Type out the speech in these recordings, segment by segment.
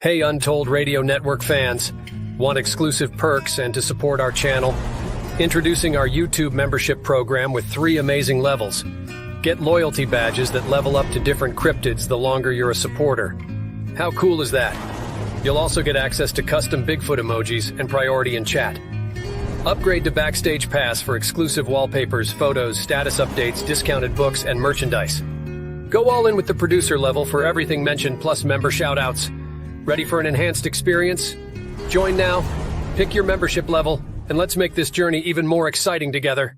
Hey Untold Radio Network fans, want exclusive perks and to support our channel? Introducing our YouTube membership program with 3 amazing levels. Get loyalty badges that level up to different cryptids the longer you're a supporter. How cool is that? You'll also get access to custom Bigfoot emojis and priority in chat. Upgrade to Backstage Pass for exclusive wallpapers, photos, status updates, discounted books, and merchandise. Go all in with the producer level for everything mentioned plus member shoutouts. Ready for an enhanced experience? Join now, pick your membership level, and let's make this journey even more exciting together.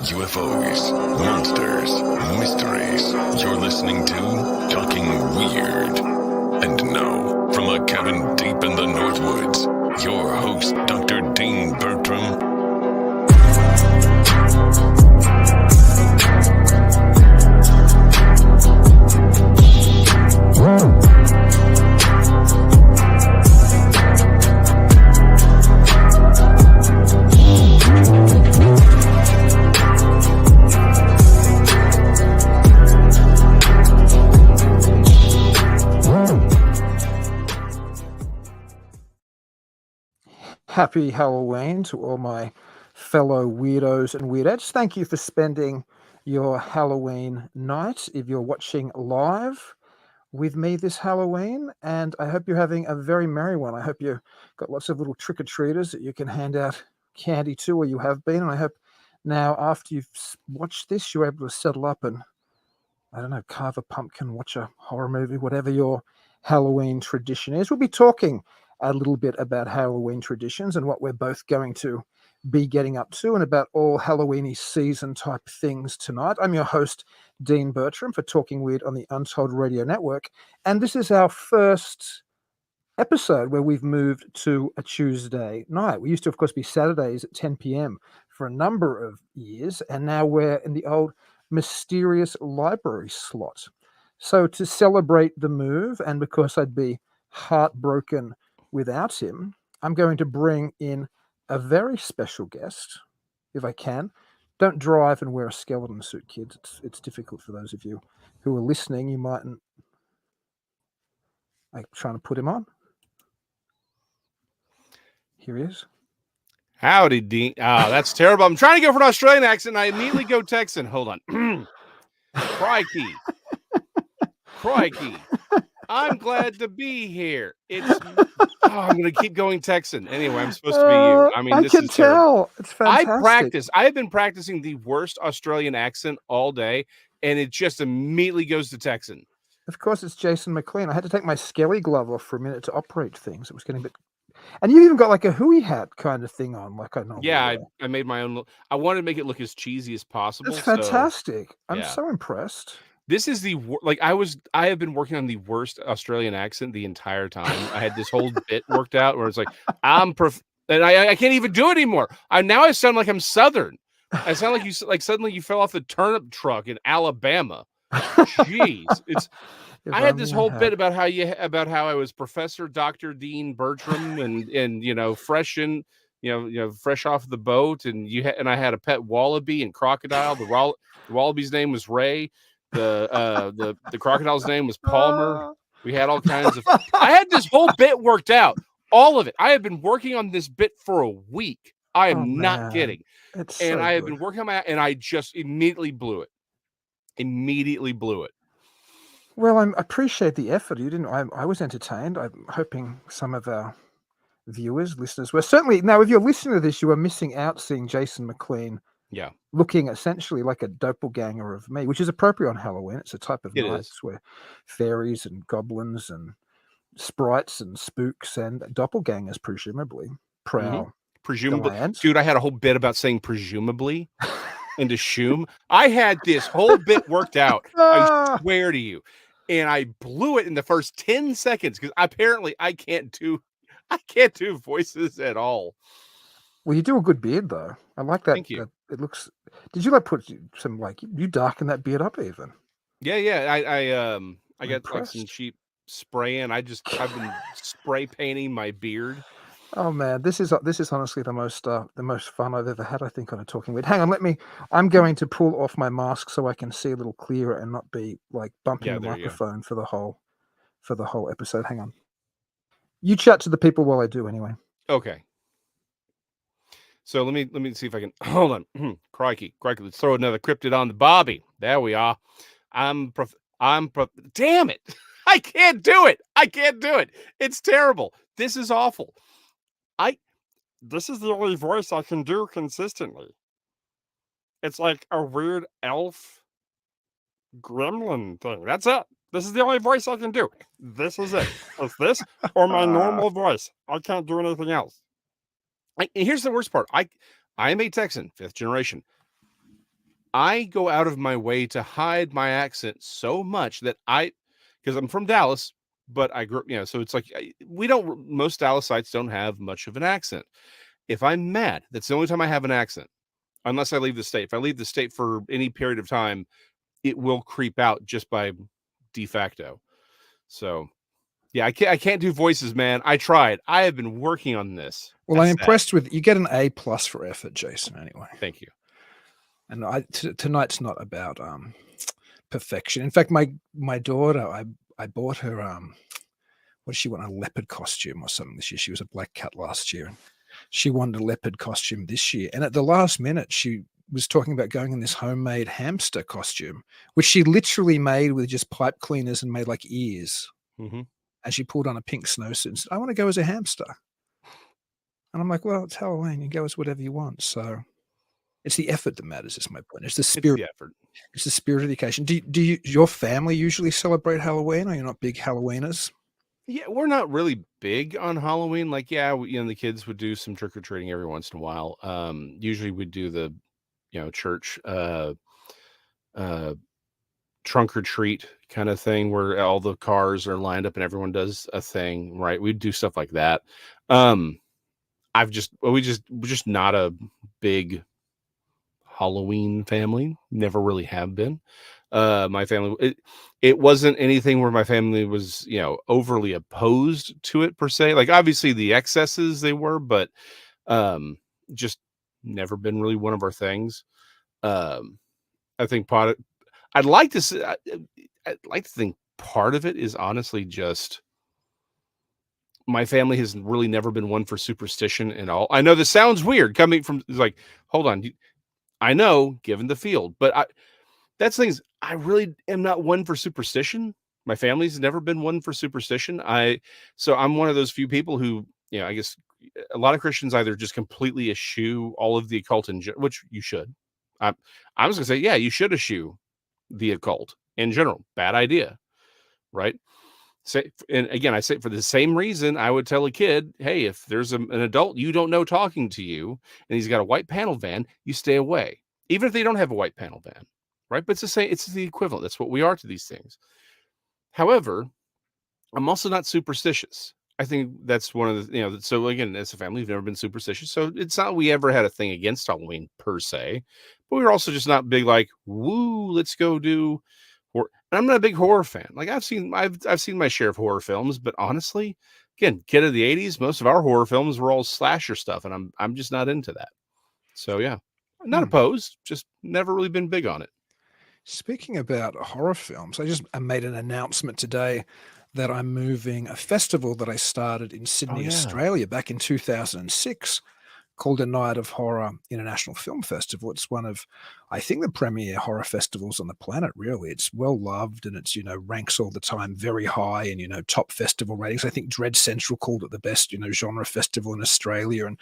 UFOs, monsters, mysteries. You're listening to Talking Weird. And now, from a cabin deep in the Northwoods, your host, Dr. Dean Bertram. Happy Halloween to all my fellow weirdos and weirdettes. Thank you for spending your Halloween night if you're watching live with me this Halloween, and I hope you're having a very merry one. I hope you've got lots of little trick-or-treaters that you can hand out candy to, or you have been, and I hope now after you've watched this you're able to settle up and, I don't know, carve a pumpkin, watch a horror movie, whatever your Halloween tradition is. We'll be talking a little bit about Halloween traditions and what we're both going to be getting up to, and about all Halloweeny season type things tonight. I'm your host, Dean Bertram, for Talking Weird on the Untold Radio Network, and this is our first episode where we've moved to a Tuesday night. We used to, of course, be Saturdays at 10 p.m. for a number of years, and now we're in the old mysterious library slot. So to celebrate the move, and because I'd be heartbroken without him, I'm going to bring in a very special guest, if I can. Don't drive and wear a skeleton suit, kids. It's difficult for those of you who are listening. You mightn't. I'm trying to put him on. Here he is. Howdy, Dean. That's terrible. I'm trying to go for an Australian accent, and I immediately go Texan. Hold on. Crikey. Crikey. I'm glad to be here. I'm going to keep going Texan. Anyway, I'm supposed to be you. I mean, I this can is tell. terrible. It's fantastic. I have been practicing the worst Australian accent all day, and it just immediately goes to Texan. Of course, it's Jason McLean. I had to take my skelly glove off for a minute to operate things. It was getting a bit. And you even got like a hooey hat kind of thing on, like I normally wear. I made my own. I wanted to make it look as cheesy as possible. It's fantastic. I'm yeah. so impressed. This is I have been working on the worst Australian accent the entire time. I had this whole bit worked out where it's like, and I can't even do it anymore. I sound like I'm Southern. I sound like suddenly you fell off the turnip truck in Alabama. Jeez. I had this whole bit about how I was Professor Dr. Dean Bertram and fresh off the boat, and I had a pet wallaby and crocodile. The wallaby's name was Ray. The crocodile's name was Palmer. We had all kinds of. I had this whole bit worked out, all of it. I have been working on this bit for a week. I am not kidding. I have been working on and I just immediately blew it. Well, I appreciate the effort. You didn't. I was entertained. I'm hoping some of our listeners were. Certainly, now if you're listening to this, you are missing out seeing Jason McLean. Yeah, looking essentially like a doppelganger of me, which is appropriate on Halloween. It's a type of nights where fairies and goblins and sprites and spooks and doppelgangers presumably prowl. Presumably, dude, I had a whole bit about saying presumably and assume. I had this whole bit worked out. I swear to you, and I blew it in the first 10 seconds because apparently I can't do voices at all. Well, you do a good beard, though. I like that. Thank you. It looks. Did you like put some like you darken that beard up even? Yeah. I I'm got like some impressed. cheap spray, and I've been spray painting my beard. Oh man, this is honestly the most fun I've ever had. I think on a talking weird. Hang on, let me. I'm going to pull off my mask so I can see a little clearer and not be like bumping Yeah, the there you go. microphone for the whole episode. Hang on. You chat to the people while I do anyway. Okay. So let me see if I can hold on. Crikey. Let's throw another cryptid on the Bobby. There we are. Damn it. I can't do it. It's terrible. This is awful. This is the only voice I can do consistently. It's like a weird elf gremlin thing. That's it. This is the only voice I can do. This is it. It's this or my normal voice. I can't do anything else. And here's the worst part. I am a Texan, 5th generation. I go out of my way to hide my accent so much that because I'm from Dallas, but I grew up, so it's like most Dallasites don't have much of an accent. If I'm mad, that's the only time I have an accent, unless I leave the state. If I leave the state for any period of time, it will creep out just by de facto. So, yeah, I can't do voices, man. I tried. I have been working on this. Well, That's I'm sad. impressed with you. Get an A+ for effort, Jason. Anyway, Thank you. and tonight's not about perfection. In fact, my daughter, I bought her what did she want, a leopard costume or something this year? She was a black cat last year. She wanted a leopard costume this year, and at the last minute, she was talking about going in this homemade hamster costume, which she literally made with just pipe cleaners and made like ears. Mm-hmm. And she pulled on a pink snowsuit and said, "I want to go as a hamster." And I'm like, "Well, it's Halloween. You go as whatever you want." So it's the effort that matters. Is my point. It's the spirit. It's the effort. It's the spirit of the occasion. Do your family usually celebrate Halloween? Or you're not big Halloweeners? Yeah, we're not really big on Halloween. Like, yeah, the kids would do some trick or treating every once in a while. Usually we'd do the, church, trunk or treat kind of thing where all the cars are lined up and everyone does a thing, right? We'd do stuff like that. We're just not a big Halloween family. Never really have been. My family, it wasn't anything where my family was, overly opposed to it per se. Like obviously the excesses they were, but just never been really one of our things. I think I'd like to say, I'd like to think part of it is honestly just my family has really never been one for superstition at all. I know this sounds weird coming from like, hold on. I know given the field, but that's things I really am not one for superstition. My family's never been one for superstition. So I'm one of those few people who, I guess a lot of Christians either just completely eschew all of the occult which you should. I was gonna say, yeah, you should eschew the occult in general. Bad idea, right? And again, I say for the same reason I would tell a kid, hey, if there's an adult you don't know talking to you and he's got a white panel van, you stay away, even if they don't have a white panel van, right? But it's the same, it's the equivalent. That's what we are to these things. However, I'm also not superstitious. I think that's one of the, so again, as a family, we've never been superstitious. So it's not we ever had a thing against Halloween per se, but we were also just not big like, woo, let's go do. And I'm not a big horror fan. Like I've seen my share of horror films, but honestly, again, kid of the 80s, most of our horror films were all slasher stuff, and I'm just not into that. So yeah, not opposed, just never really been big on it. Speaking about horror films, I made an announcement today that I'm moving a festival that I started in Sydney, Australia back in 2006 called a Night of Horror International Film Festival. It's one of, I think, the premier horror festivals on the planet, really. It's well loved and it's, ranks all the time very high and, top festival ratings. I think Dread Central called it the best, genre festival in Australia. And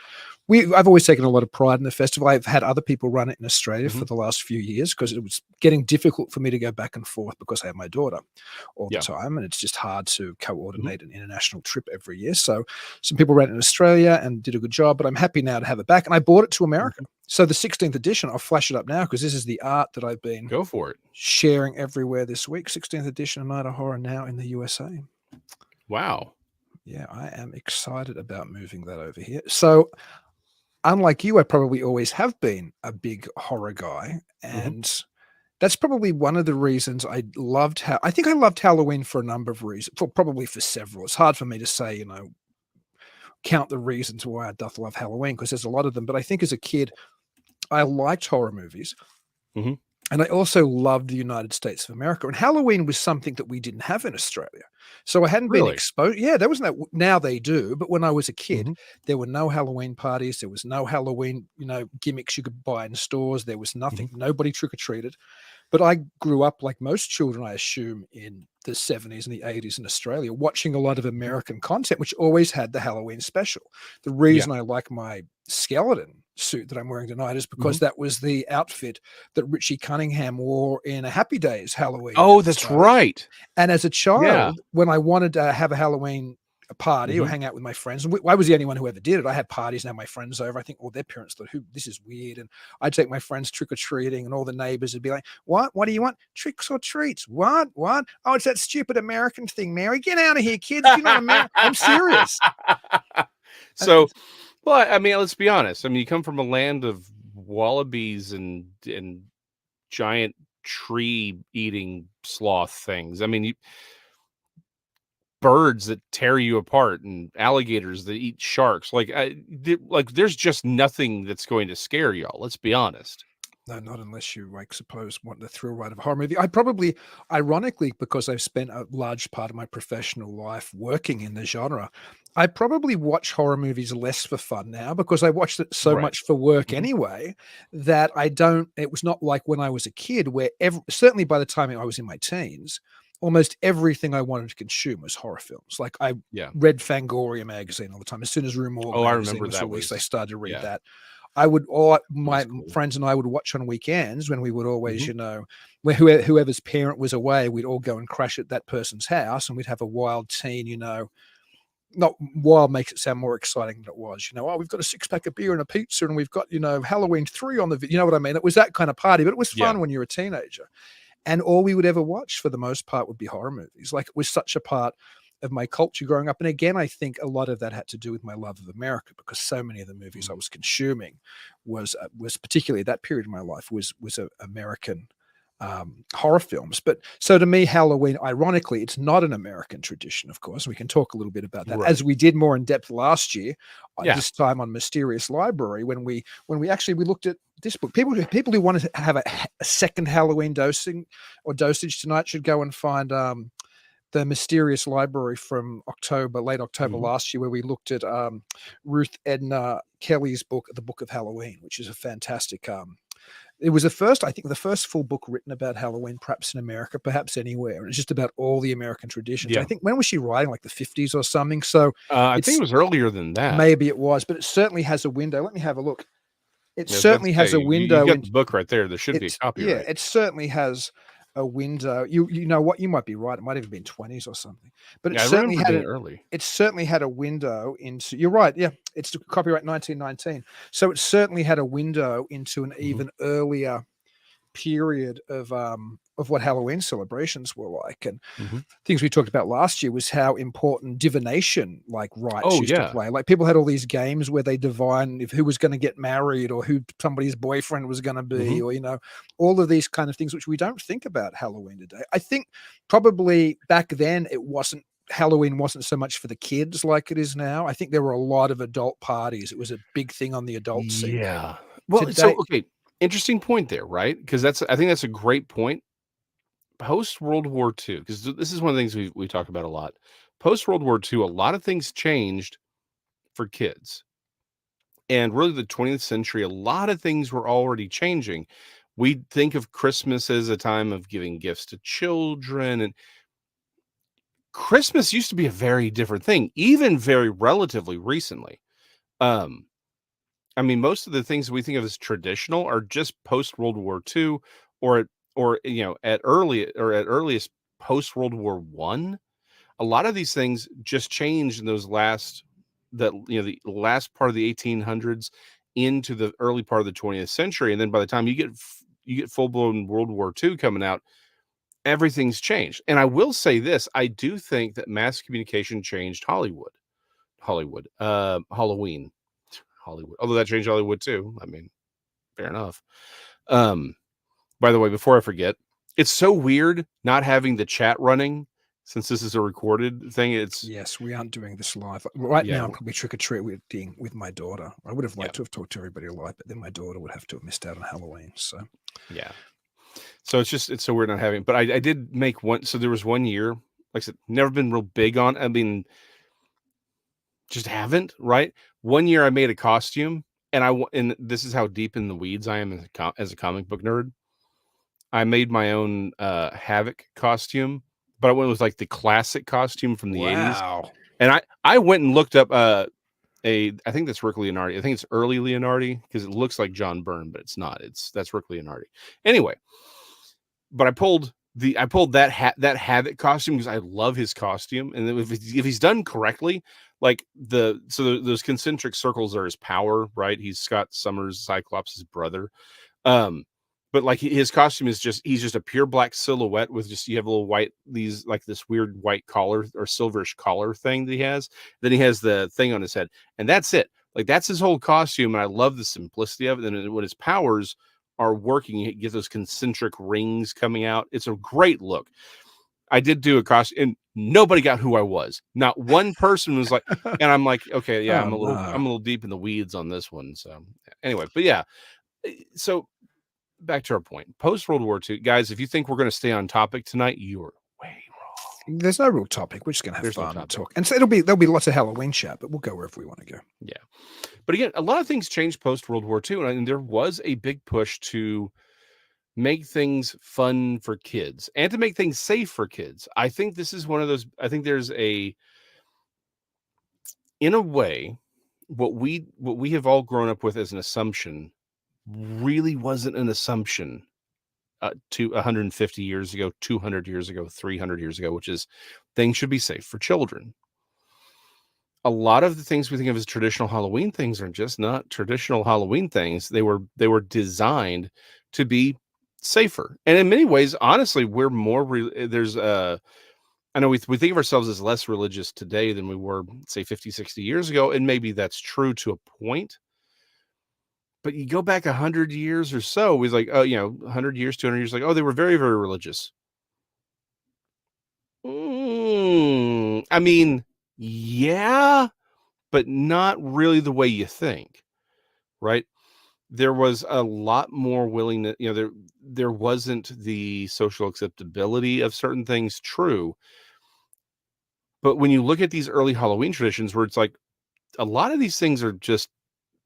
I've always taken a lot of pride in the festival. I've had other people run it in Australia for the last few years because it was getting difficult for me to go back and forth because I have my daughter all the time. And it's just hard to coordinate an international trip every year. So some people ran it in Australia and did a good job, but I'm happy now to have it back. And I bought it to America. So the 16th edition, I'll flash it up now because this is the art that I've been Go for it. sharing everywhere this week. 16th edition of Night of Horror now in the USA. Wow. Yeah, I am excited about moving that over here. So unlike you, I probably always have been a big horror guy, Mhm. and that's probably one of the reasons I think I loved Halloween for a number of reasons, probably for several. It's hard for me to say, count the reasons why I doth love Halloween because there's a lot of them. But I think as a kid, I liked horror movies. Mhm. And I also loved the United States of America, and Halloween was something that we didn't have in Australia. So I hadn't been Really? exposed. Yeah, there was no now they do, but when I was a kid, Mhm. there were no Halloween parties, there was no Halloween, gimmicks you could buy in stores, there was nothing. Mhm. Nobody trick or treated. But I grew up like most children, I assume, in the 70s and the 80s in Australia, watching a lot of Mhm. American content, which always had the Halloween special. The Yeah. reason I like my skeleton suit that I'm wearing tonight is because Mhm. that was the outfit that Richie Cunningham wore in a Happy Days Halloween Oh, that's episode. right. And as a Yeah. child, when I wanted to have a Halloween party or Mhm. hang out with my friends, and I was the only one who ever did it. I had parties and had my friends over. I think all their parents thought, "Who? This is weird." And I'd take my friends trick or treating, and all the neighbors would be like, "What? What do you want? Tricks or treats? What? What? Oh, it's that stupid American thing, Mary. Get out of here, kids. You're not American." I'm serious. So, well, I mean, let's be honest. I mean, you come from a land of wallabies and giant tree eating sloth things. I mean, birds that tear you apart and alligators that eat sharks. There's just nothing that's going to scare y'all. Let's be honest. No, not unless you, like, suppose want the thrill ride of a horror movie. I probably, ironically, because I've spent a large part of my professional life working in the genre, I probably watch horror movies less for fun now because I watched it so Right. much for work Mhm. anyway that I don't. It was not like when I was a kid, where certainly by the time I was in my teens, almost everything I wanted to consume was horror films. Like I Yeah. read Fangoria magazine all the time. As soon as Rue Morgue Oh, I magazine remember was that released, I was started to read yeah, that. I would all that my was cool. friends and I would watch on weekends when we would always, Mhm. where whoever's parent was away, we'd all go and crash at that person's house, and we'd have a wild teen, not wild makes it sound more exciting than it was. Oh, we've got a six pack of beer and a pizza, and we've got, Halloween 3 on you know what I mean? It was that kind of party, but it was Yeah. fun when you're a teenager. And all we would ever watch for the most part would be horror movies. Like it was such a part of my culture growing up. And again, I think a lot of that had to do with my love of America because so many of the movies I Mhm. was consuming was particularly that period of my life was American horror films. But so to me, Halloween, ironically, it's not an American tradition. Of course, we can talk a little bit about that as Right. we did more in depth last year. Yeah. This time on Mysterious Library, when we actually we looked at this book. People who want to have a second Halloween dosage tonight should go and find the Mysterious Library from late October Mhm. last year, where we looked at Ruth Edna Kelly's book, The Book of Halloween, which is a fantastic. It was I think, the first full book written about Halloween, perhaps in America, perhaps anywhere. And it's just about all the American traditions. I Yeah. think when was she writing? Like the 50s or something. So I think it it's was earlier than that. maybe it was, but it certainly has a window. Let me have a look. It I was about to certainly has say, a you've window got in the book right there. There should be a yeah, copyright. it certainly has a window. You know what? You might be right. It might have been 20s or something. But Yeah, I remember it being early. it certainly had a window into you're right. Yeah, it's copyright 1919. So it certainly had a window into an Mhm. even earlier period of what Halloween celebrations were like. And Mhm. things we talked about last year was how important divination, like rites, Oh, used to yeah. play. Like people had all these games where they divine if who was going to get married or who somebody's boyfriend was going to be, Mhm. or all of these kind of things, which we don't think about Halloween today. I think probably back then Halloween wasn't so much for the kids like it is now. I think there were a lot of adult parties. It was a big thing on the adult scene. Yeah. Well, so, Today, okay, interesting point there, right? Because I think that's a great point. Post World War II, because this is one of the things we talk about a lot. Post World War II, a lot of things changed for kids. And really the 20th century, a lot of things were already changing. We think of Christmas as a time of giving gifts to children, and Christmas used to be a very different thing, even very relatively recently. Um, I mean, most of the things we think of as traditional are just post World War II, or at earliest post World War One. A lot of these things just changed in the last part of the 1800s into the early part of the 20th century, and then by the time you get full blown World War II coming out, everything's changed. And I will say this: I do think that mass communication changed Halloween. Hollywood. Although that changed Hollywood too. I mean, fair enough. By the way, before I forget, it's so weird not having the chat running since this is a recorded thing. It's Yes, we aren't doing this live. Right Yeah. now, I'm probably trick-or-treating with my daughter. I would have liked Yeah. to have talked to everybody live, but then my daughter would have to have missed out on Halloween. So yeah. So it's so weird not having. But I did make one. So there was one year, like I said, never been real big on. I mean, just haven't. Right. One year I made a costume, and this is how deep in the weeds I am as a comic book nerd. I made my own Havoc costume, but I went with like the classic costume from the 80s. wow. And I went and looked up I think that's Rick Leonardi. I think it's early Leonardi because it looks like John Byrne, but it's not. That's Rick Leonardi. Anyway, but I pulled that Havoc costume because I love his costume, and if he's done correctly, like those concentric circles are his power, right? He's Scott Summers, Cyclops' brother. But like his costume is he's just a pure black silhouette with you have a little white, this weird white collar or silverish collar thing that he has. Then he has the thing on his head, and that's it. Like that's his whole costume. And I love the simplicity of it. And when his powers are working, you get those concentric rings coming out. It's a great look. I did do a costume, and nobody got who I was. Not one person was like, and I'm like, okay, yeah, I'm a little deep in the weeds on this one. So anyway, but yeah, so back to our point. Post World War II, guys, if you think we're going to stay on topic tonight, you're way wrong. There's no real topic. We're just going to have There's no fun and topic. talk. And so there'll be lots of Halloween chat, but we'll go wherever we want to go. Yeah. But again, a lot of things changed post World War II, and there was a big push to make things fun for kids and to make things safe for kids. I think this is one of those. I think there's in a way, what we have all grown up with as an assumption really wasn't an assumption to 150 years ago, 200 years ago, 300 years ago, which is things should be safe for children. A lot of the things we think of as traditional Halloween things are just not traditional Halloween things. They were designed to be safer. And in many ways, honestly, we're more I know we think of ourselves as less religious today than we were, say, 50, 60 years ago. And maybe that's true to a point. But you go back 100 years or so, we like, 100 years, 200 years, like, oh, they were very, very religious. I mean, yeah, but not really the way you think, right? There was a lot more willingness, there wasn't the social acceptability of certain things, true. But when you look at these early Halloween traditions where it's like a lot of these things are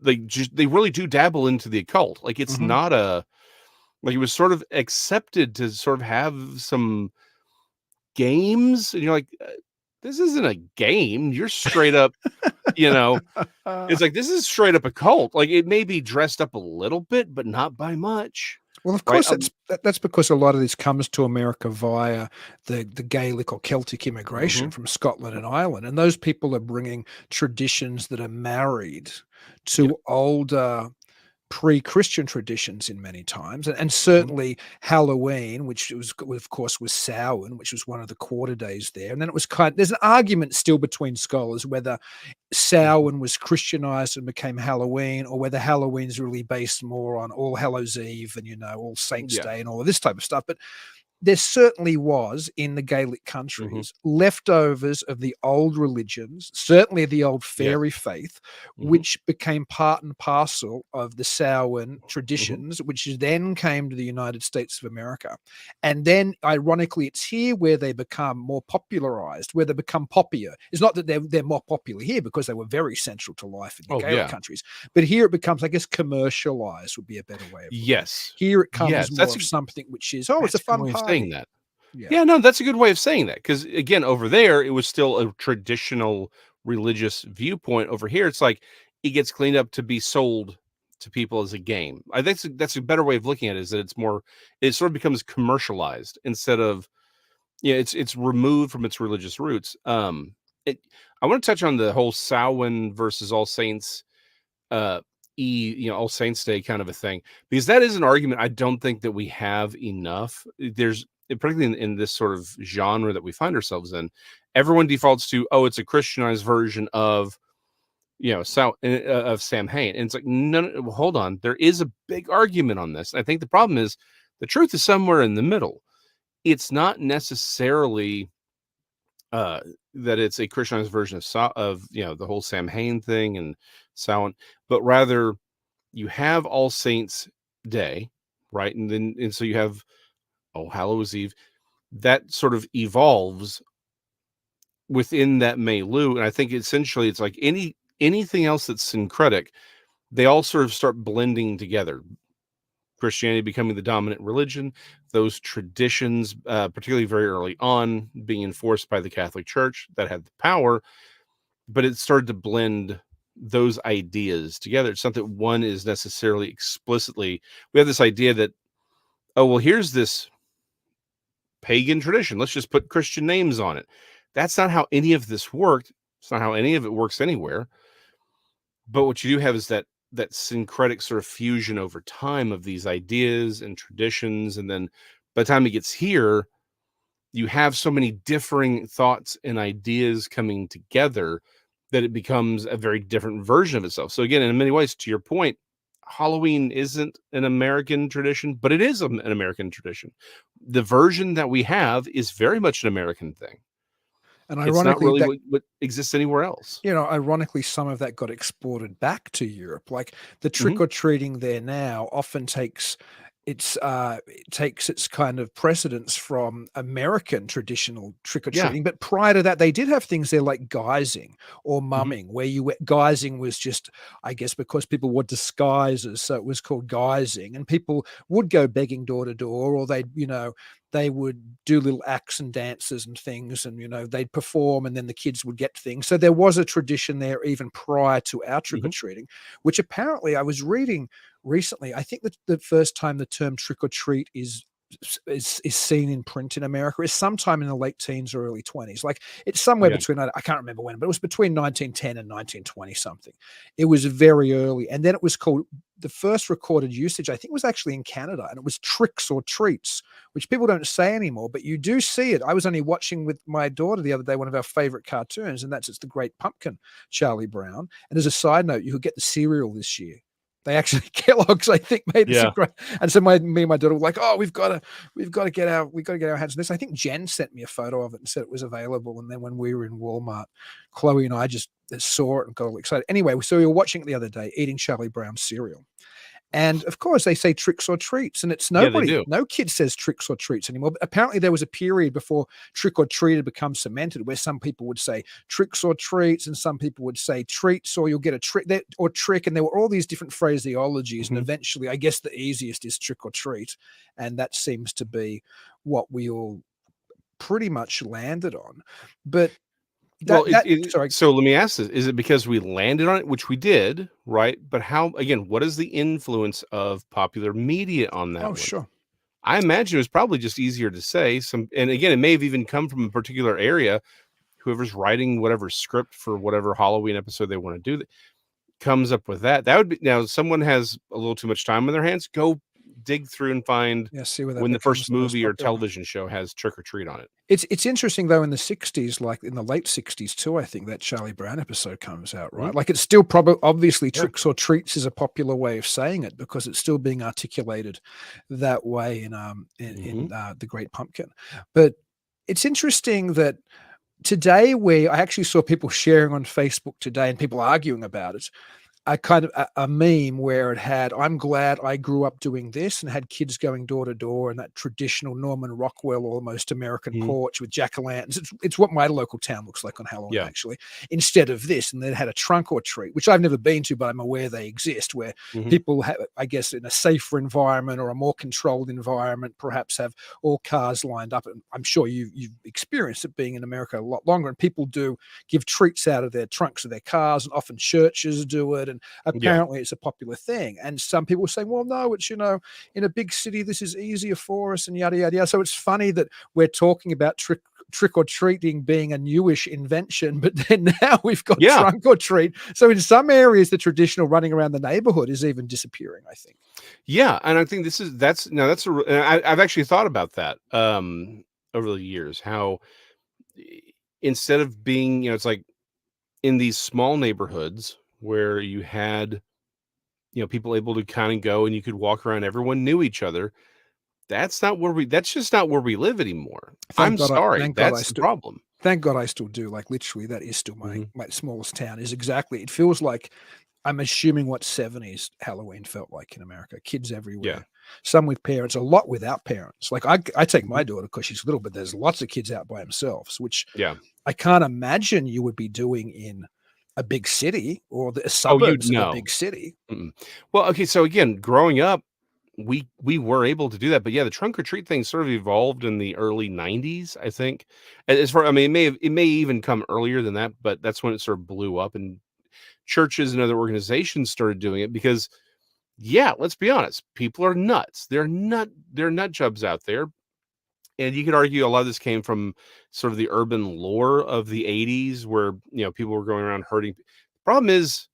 they really do dabble into the occult. Like it's not like it was sort of accepted to sort of have some games, and you're like, this isn't a game. You're straight up, it's like, this is straight up a cult. Like it may be dressed up a little bit, but not by much. Well, of course, that's because a lot of this comes to America via the Gaelic or Celtic immigration from Scotland and Ireland. And those people are bringing traditions that are married to older pre-Christian traditions in many times, and certainly Halloween, which was of course was Samhain, which was one of the quarter days there, and then it was there's an argument still between scholars whether Samhain was Christianized and became Halloween, or whether Halloween's really based more on All Hallows Eve and All Saints Day and all of this type of stuff. But there certainly was in the Gaelic countries leftovers of the old religions, certainly the old fairy faith, which became part and parcel of the Samhain traditions, which then came to the United States of America. And then, ironically, it's here where they become more popularized, where they become poppier. It's not that they're more popular here because they were very central to life in the Gaelic countries, but here it becomes, I guess, commercialized would be a better way of putting it. Here it comes more of something which is, it's a fun party. Saying that. No, that's a good way of saying that, because again, over there it was still a traditional religious viewpoint. Over here it's like it gets cleaned up to be sold to people as a game. I think that's a better way of looking at it, is that it sort of becomes commercialized instead of it's removed from its religious roots. I want to touch on the whole Samhain versus All Saints All Saints Day kind of a thing, because that is an argument I don't think that we have enough. There's particularly in this sort of genre that we find ourselves in, everyone defaults to, it's a Christianized version of of Samhain. And it's like, no, well, hold on. There is a big argument on this. I think the problem is the truth is somewhere in the middle. It's not necessarily that it's a Christianized version of the whole Samhain thing and Samhain, but rather you have All Saints Day, right? And so you have All Hallows Eve. That sort of evolves within that milieu, and I think essentially it's like anything else that's syncretic, they all sort of start blending together. Christianity becoming the dominant religion, those traditions, particularly very early on, being enforced by the Catholic Church that had the power, but it started to blend those ideas together. It's not that one is necessarily explicitly. We have this idea that, oh, well, here's this pagan tradition. Let's just put Christian names on it. That's not how any of this worked. It's not how any of it works anywhere. But what you do have is that syncretic sort of fusion over time of these ideas and traditions. And then by the time it gets here, you have so many differing thoughts and ideas coming together that it becomes a very different version of itself. So again, in many ways, to your point, Halloween isn't an American tradition, but it is an American tradition. The version that we have is very much an American thing. And It's not ironically, really what exists anywhere else. ironically, some of that got exported back to Europe. Like the Mm-hmm. trick or treating there now often takes its kind of precedence from American traditional trick or Yeah. treating. But prior to that, they did have things there like guising or Mm-hmm. mumming, where guising was just, I guess, because people wore disguises, so it was called guising, and people would go begging door to door, or they would do little acts and dances and things, and they'd perform, and then the kids would get things. So there was a tradition there even prior to our trick or treating, which apparently I was reading recently. I think that the first time the term trick or treat is seen in print in America is sometime in the late teens or early 20s. Like it's somewhere between, I can't remember when, but it was between 1910 and 1920 something. It was very early, and then it was called, the first recorded usage I think was actually in Canada, and it was tricks or treats, which people don't say anymore, but you do see it. I was only watching with my daughter the other day one of our favorite cartoons, and it's The Great Pumpkin, Charlie Brown. And as a side note, you could get the cereal this year. They actually, Kellogg's, I think, made this great. And so me and my daughter were like, "Oh, we've got to get our hands on this." I think Jen sent me a photo of it and said it was available. And then when we were in Walmart, Chloe and I just saw it and got all excited. Anyway, so we were watching it the other day, eating Charlie Brown cereal. And of course, they say tricks or treats, and it's nobody. No kid says tricks or treats anymore. But apparently, there was a period before trick or treat had become cemented, where some people would say tricks or treats, and some people would say treats, or you'll get a trick or trick. And there were all these different phraseologies. And eventually, I guess the easiest is trick or treat, and that seems to be what we all pretty much landed on. But sorry. So let me ask this: is it because we landed on it, which we did, right? But how? Again, what is the influence of popular media on that? Oh, sure. I imagine it was probably just easier to say and again, it may have even come from a particular area. Whoever's writing whatever script for whatever Halloween episode they want to do, comes up with that. That would be, now someone has a little too much time on their hands. Go dig through and find when the first movie or television show has trick or treat on it. It's interesting though, in the 60s, like in the late 60s too, I think that Charlie Brown episode comes out, right? Like it's still obviously tricks or treats is a popular way of saying it, because it's still being articulated that way in The Great Pumpkin. But it's interesting that today, where I actually saw people sharing on Facebook today and people arguing about it, a kind of a meme where it had, "I'm glad I grew up doing this," and had kids going door to door in that traditional Norman Rockwell, almost American porch with jack-o'-lanterns. It's what my local town looks like on Halloween, actually, instead of this. And then had a trunk or treat, which I've never been to, but I'm aware they exist, where people have, I guess, in a safer environment or a more controlled environment, perhaps have all cars lined up. And I'm sure you've experienced it being in America a lot longer, and people do give treats out of their trunks of their cars, and often churches do it. And apparently it's a popular thing. And some people say, well, no, it's, in a big city, this is easier for us, and yada, yada, yada. So it's funny that we're talking about trick or treating being a newish invention, but then now we've got trunk or treat. So in some areas, the traditional running around the neighborhood is even disappearing, I think. Yeah. And I think I've actually thought about that over the years, how instead of being, it's like in these small neighborhoods where you had, people able to kind of go and you could walk around. Everyone knew each other. That's just not where we live anymore. I'm sorry. Thank God I That's the still problem. thank God I still do. Like literally, that is still my Mhm. my smallest town. Is exactly. It feels like I'm assuming what 70s Halloween felt like in America. Kids Yeah. everywhere. Some with parents, a lot without parents. Like I take Mhm. my daughter because she's little, but there's lots of kids out by themselves, which Yeah. I can't imagine you would be doing in a big city or the Oh, you'd suburbs of a know. big city. Mm-mm. Well, okay, so again, growing up, we were able to do that, but yeah, the trunk or treat thing sort of evolved in the early 90s, I think. As far, I mean, it may even come earlier than that, but that's when it sort of blew up and churches and other organizations started doing it because yeah, let's be honest, people are nuts. They're nut jobs out there. And you could argue a lot of this came from sort of the urban lore of the 80s where, people were going around hurting. Problem is,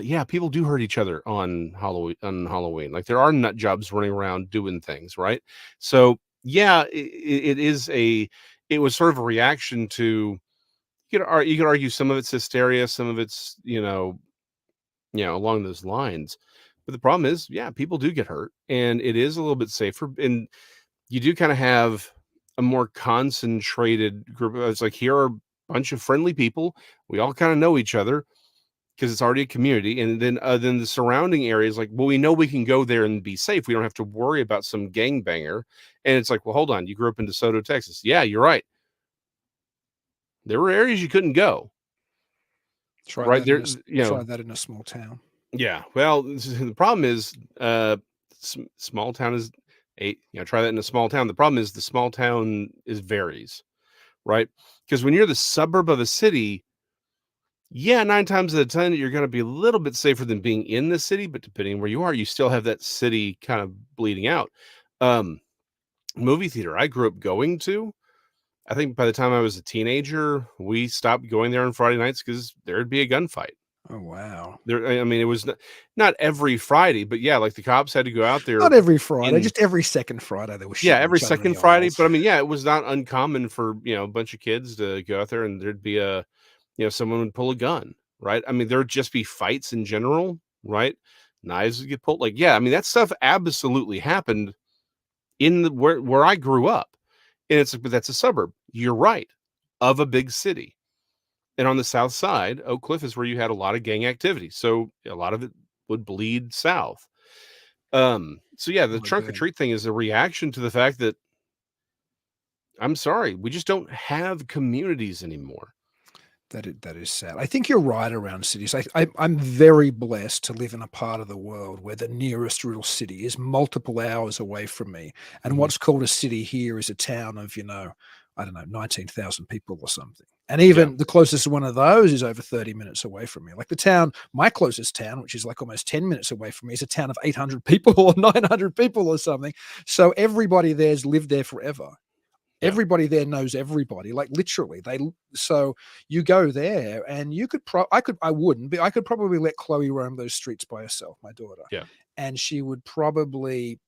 yeah, people do hurt each other on Halloween. Like there are nut jobs running around doing things, right? So yeah, it was sort of a reaction to you could argue some of it's hysteria, some of it's along those lines. But the problem is, yeah, people do get hurt, and it is a little bit safer, and you do kind of have a more concentrated group. It's like here are a bunch of friendly people. We all kind of know each other because it's already a community, and then the surrounding areas, like, well, we know we can go there and be safe. We don't have to worry about some gangbanger. And it's like, well, hold on, you grew up in DeSoto, Texas. Yeah, you're right. There were areas you couldn't go. Try Right that there, try that in a small town. Yeah, well, the problem is, small town is try that in a small town. The problem is the small town is varies, right? Because when you're the suburb of a city, yeah, 9 times out of 10, you're gonna be a little bit safer than being in the city, but depending where you are, you still have that city kind of bleeding out. Um, Movie theater I grew up going to, I think by the time I was a teenager, we stopped going there on Friday nights because 'cause there'd be a gunfight. Oh, wow. I mean, it was not every Friday, but yeah, like the cops had to go out there Not every Friday, in just every second Friday they were yeah, shooting every each other in second the Friday. aisles. But I mean, yeah, it was not uncommon for, a bunch of kids to go out there and there'd be someone would pull a gun, right? I mean, there would just be fights in general, right? Knives would get pulled. Like, yeah, I mean, that stuff absolutely happened in where I grew up. And it's like, but that's a suburb. You're right, of a big city. And on the south side, Oak Cliff is where you had a lot of gang activity. So a lot of it would bleed south. So yeah, the Oh my trunk or god. treat thing is a reaction to the fact that I'm sorry, we just don't have communities anymore. That is sad. I think you're right around cities. I'm very blessed to live in a part of the world where the nearest real city is multiple hours away from me, and Mhm. what's called a city here is a town of, I don't know, 19,000 people or something, and Yeah. even the closest one of those is over 30 minutes away from me. Like my closest town, which is like almost 10 minutes away from me, is a town of 800 people or 900 people or something. So everybody there's lived there forever. Yeah. Everybody there knows everybody, like, literally, so you go there and you could I wouldn't, but I could probably let Chloe roam those streets by herself, my daughter, Yeah. and she would probably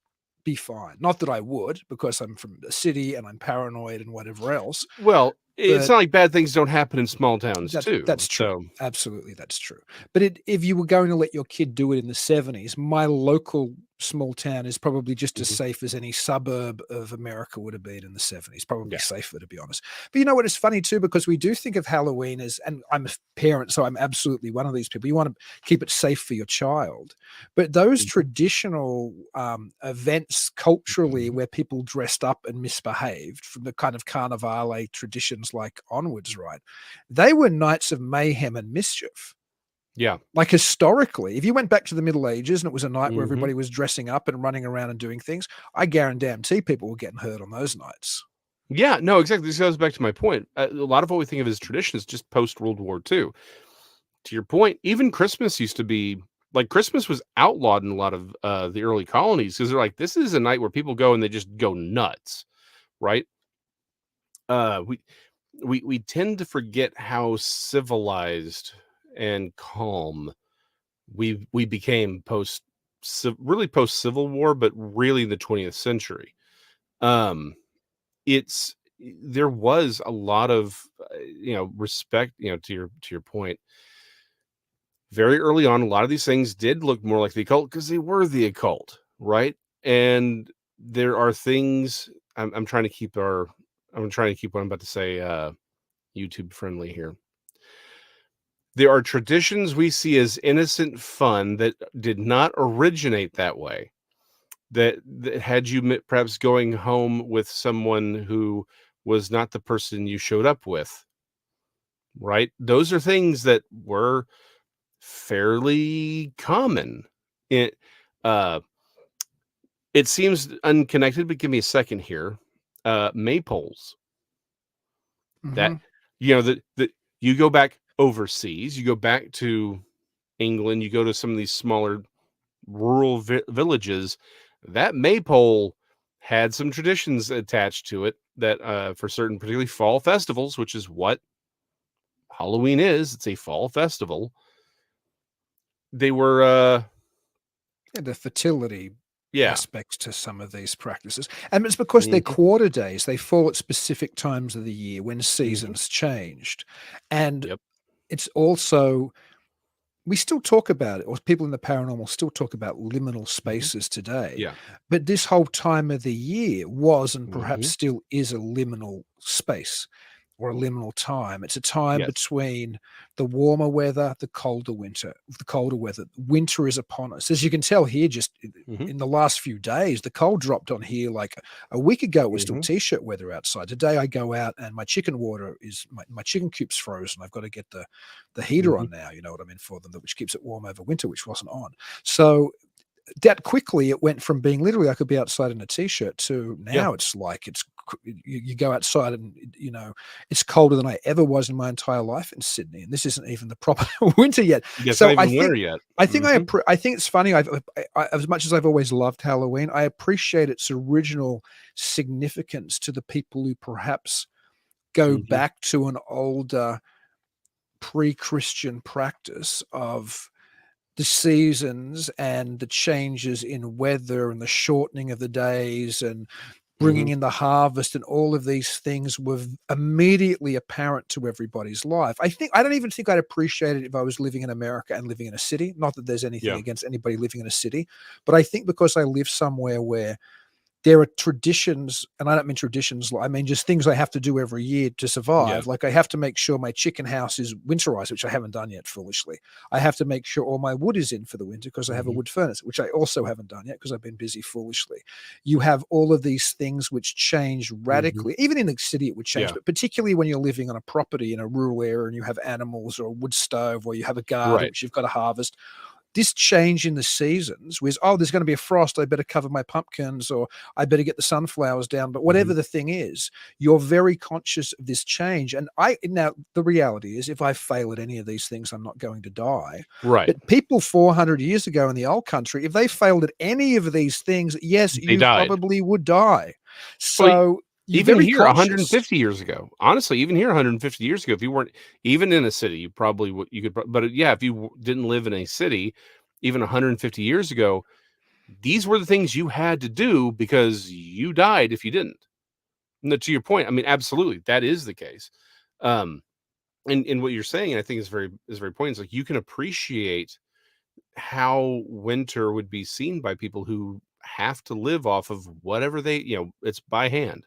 be fine. Not that I would, because I'm from a city and I'm paranoid and whatever else, Well, it's but not like bad things don't happen in small towns too. that's true. So, Absolutely, that's true. But if you were going to let your kid do it in the 70s, my local small town is probably just as mhm, safe as any suburb of America would have been in the 70s, probably yeah. safer, to be honest. But you know what? It's funny too, because we do think of Halloween as, and I'm a parent, so I'm absolutely one of these people. You want to keep it safe for your child. But those Mhm, traditional events culturally mhm. where people dressed up and misbehaved, from the kind of carnivale traditions like onwards, right? They were nights of mayhem and mischief. Yeah. Like, historically, if you went back to the Middle Ages and it was a night where Mhm. everybody was dressing up and running around and doing things, I guarantee people were getting hurt on those nights. Yeah, no, exactly. This goes back to my point. A lot of what we think of as tradition is just post World War II. To your point, even Christmas used to be like Christmas was outlawed in a lot of the early colonies because they're like, this is a night where people go and they just go nuts, right? Uh, we we tend to forget how civilized and calm we became really post Civil War, but really in the 20th century. Um, it's there was a lot of respect, to your point. very early on, a lot of these things did look more like the occult because they were the occult, right? And there are things I'm trying to keep what I'm about to say YouTube friendly here. There are traditions we see as innocent fun that did not originate that way. That had you perhaps going home with someone who was not the person you showed up with, right? Those are things that were fairly common. It uh it seems unconnected, but give me a second here. Maypoles. That Mhm. that you go back overseas, you go back to England, you go to some of these smaller rural villages, that maypole had some traditions attached to it that for certain particularly fall festivals, which is what Halloween is, it's a fall festival. They were Yeah, the fertility yeah. aspects to some of these practices. And it's because they're Mhm. quarter days. They fall at specific times of the year when Mhm. seasons changed. And Yep. it's also we still talk about it, or people in the paranormal still talk about liminal Mhm. spaces today. Yeah. But this whole time of the year was and perhaps Mhm. still is a liminal space or a liminal time. It's a time Yes. between the warmer weather, the colder winter, the colder weather. Winter is upon us. As you can tell here, just Mhm. in the last few days, the cold dropped on here like a week ago. It was still Mhm. t-shirt weather outside. Today I go out and my chicken water is my chicken coop's frozen. I've got to get the heater Mhm. on now, you know what I mean, for them, which keeps it warm over winter, which wasn't on. So that quickly it went from being literally I could be outside in a t-shirt to Yeah. now it's like you go outside and it's colder than I ever was in my entire life in Sydney, and this isn't even the proper winter yet. It's not So even winter yet. Mhm. I think it's funny. As much as I've always loved Halloween, I appreciate its original significance to the people who perhaps go Mhm. back to an older pre-Christian practice of the seasons and the changes in weather and the shortening of the days and bringing Mhm. in the harvest and all of these things were immediately apparent to everybody's life. I don't even think I'd appreciate it if I was living in America and living in a city. Not that there's anything Yeah. against anybody living in a city, but I think because I live somewhere where there are traditions, and I don't mean traditions, I mean just things I have to do every year to Yeah. survive. Like I have to make sure my chicken house is winterized, which I haven't done yet foolishly. I have to make sure all my wood is in for the winter because I have a Mhm. wood furnace, which I also haven't done yet because I've been busy foolishly. You have all of these things which change Mhm. radically. Even in the city it would change, Yeah. but particularly when you're living on a property in a rural area and you have animals or a wood stove or you have a garden Right. which you've got to harvest, this change in the seasons was, oh, there's going to be a frost. I better cover my pumpkins or I better get the sunflowers down. But whatever Mhm. the thing is, you're very conscious of this change. And now the reality is, if I fail at any of these things, I'm not going to die. Right. But people 400 years ago in the old country, if they failed at any of these things, yes, They you died. probably would die. Well, So you're even very here conscious. 150 years ago, honestly, even here 150 years ago, if you weren't even in a city, you probably would, you could, but yeah, if you didn't live in a city, even 150 years ago, these were the things you had to do because you died if you didn't. No, to your point, I mean, absolutely, that is the case. Um, and what you're saying, I think is very poignant. It's like you can appreciate how winter would be seen by people who have to live off of whatever they, it's by hand.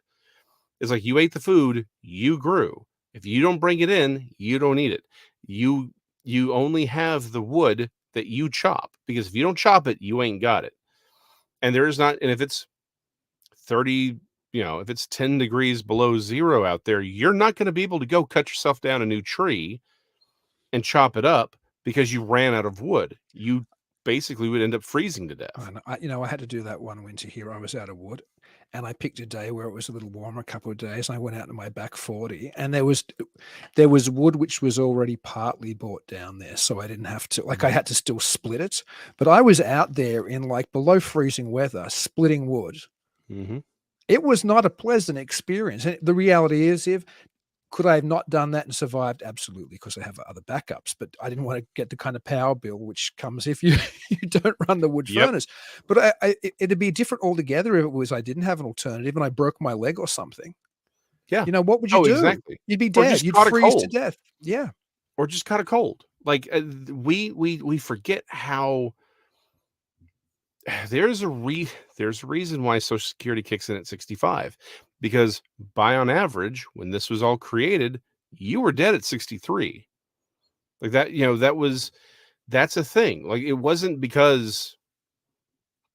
It's like you ate the food you grew. If you don't bring it in, you don't eat it. You you only have the wood that you chop because if you don't chop it, you ain't got it. And there is not, and if it's 30, if it's 10 degrees below zero out there, you're not going to be able to go cut yourself down a new tree and chop it up because you ran out of wood. You basically would end up freezing to death. And I had to do that one winter here. I was out of wood, and I picked a day where it was a little warmer, a couple of days. And I went out to my back 40, and there was wood which was already partly brought down there, so I didn't have to like I Mhm. had to still split it. But I was out there in like below freezing weather, splitting wood. Mhm. It was not a pleasant experience. And the reality is, if could I have not done that and survived? Absolutely, because I have other backups, but I didn't want to get the kind of power bill which comes if you you don't run the wood Yep. furnace. But it'd be different altogether if it was I didn't have an alternative and I broke my leg or something. Yeah. What would you Oh, do? exactly. You'd be Or dead. just You'd caught a freeze to cold. death. Yeah. Or just caught a cold. Like we forget how there's a reason why Social Security kicks in at 65, because by on average, when this was all created, you were dead at 63. Like that, that's a thing. Like it wasn't because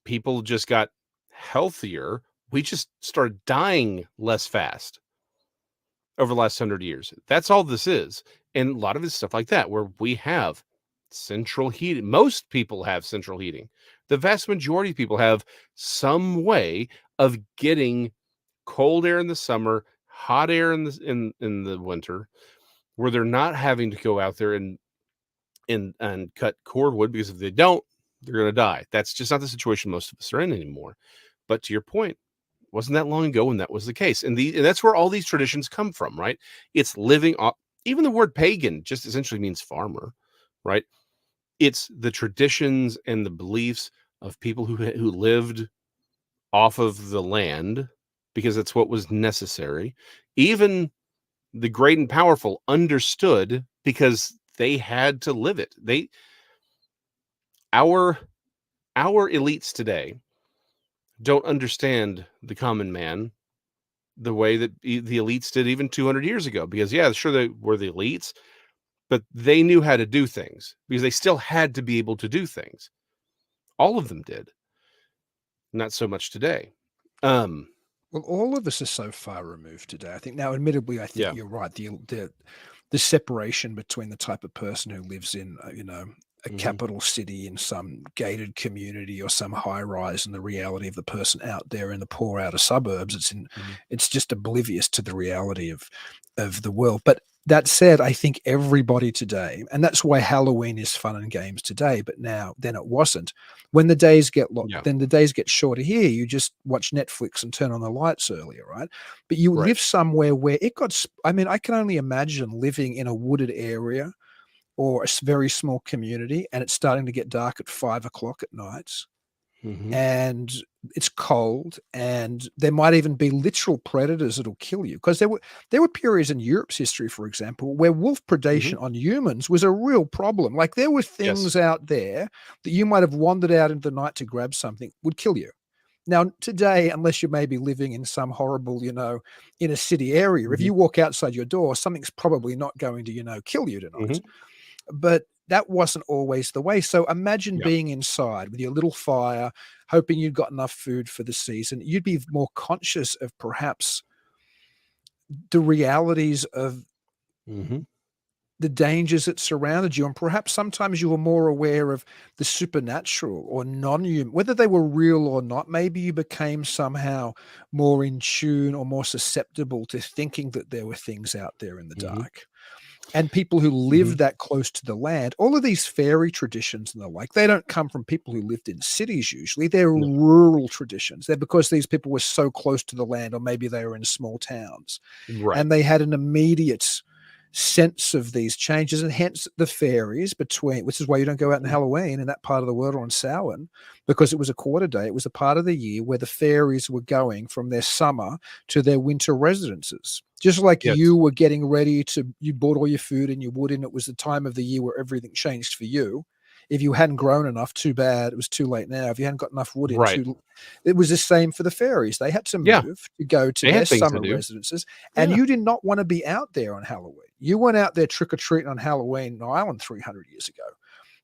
people just got healthier. We just started dying less fast over the last 100 years. That's all this is. And a lot of it's stuff like that, where we have central heating. Most people have central heating. The vast majority of people have some way of getting cold air in the summer, hot air in the winter, where they're not having to go out there and cut cordwood, because if they don't, they're going to die. That's just not the situation most of us are in anymore. But to your point, wasn't that long ago when that was the case. And that's where all these traditions come from, right? It's living off, even the word pagan just essentially means farmer, right? It's the traditions and the beliefs of people who lived off of the land because that's what was necessary. Even the great and powerful understood because they had to live it. Our elites today don't understand the common man the way that the elites did even 200 years ago. Because yeah, sure, they were the elites, but they knew how to do things because they still had to be able to do things. All of them did. Not so much today. Well, all of us are so far removed today. I think now, admittedly, I think Yeah. you're right. The separation between the type of person who lives in, a Mhm. capital city in some gated community or some high rise, and the reality of the person out there in the poor outer suburbs, Mhm. it's just oblivious to the reality of the world. But that said, I think everybody today, and that's why Halloween is fun and games today, but then it wasn't. When the days get Yeah. then the days get shorter here, you just watch Netflix and turn on the lights earlier, right? But you Right. live somewhere where I mean, I can only imagine living in a wooded area or a very small community, and it's starting to get dark at 5 o'clock at nights, Mhm. and it's cold, and there might even be literal predators that'll kill you. Because there were periods in Europe's history, for example, where wolf Mhm. predation on humans was a real problem. Like, there were Yes. things out there that you might have wandered out into the night to grab something, would kill you. Now, today, unless you may be living in some horrible, inner city area, if Mhm. you walk outside your door, something's probably not going to, kill you tonight. Mhm. But that wasn't always the way. So imagine Yeah. being inside with your little fire, hoping you'd got enough food for the season. You'd be more conscious of perhaps the realities of Mhm. the dangers that surrounded you. And perhaps sometimes you were more aware of the supernatural or non-human, whether they were real or not. Maybe you became somehow more in tune or more susceptible to thinking that there were things out there in the Mhm. dark. And people who Mhm. lived that close to the land, all of these fairy traditions and the like, they don't come from people who lived in cities usually. They're No. rural traditions. They're because these people were so close to the land, or maybe they were in small towns, Right. and they had an immediate sense of these changes, and hence the fairies between, which is why you don't go out on Mhm. Halloween in that part of the world or on Samhain, because it was a quarter day. It was a part of the year where the fairies were going from their summer to their winter residences. Just like Yes. you were getting ready you bought all your food and you would, and it was the time of the year where everything changed for you. If you hadn't grown enough, too bad. It was too late now. If you hadn't got enough wood in, Right. it was the same for the fairies. They had to Yeah. move to go to They their had things to summer do. residences, and Yeah. you did not want to be out there on Halloween. You went out there trick or treating on Halloween Island 300 years ago,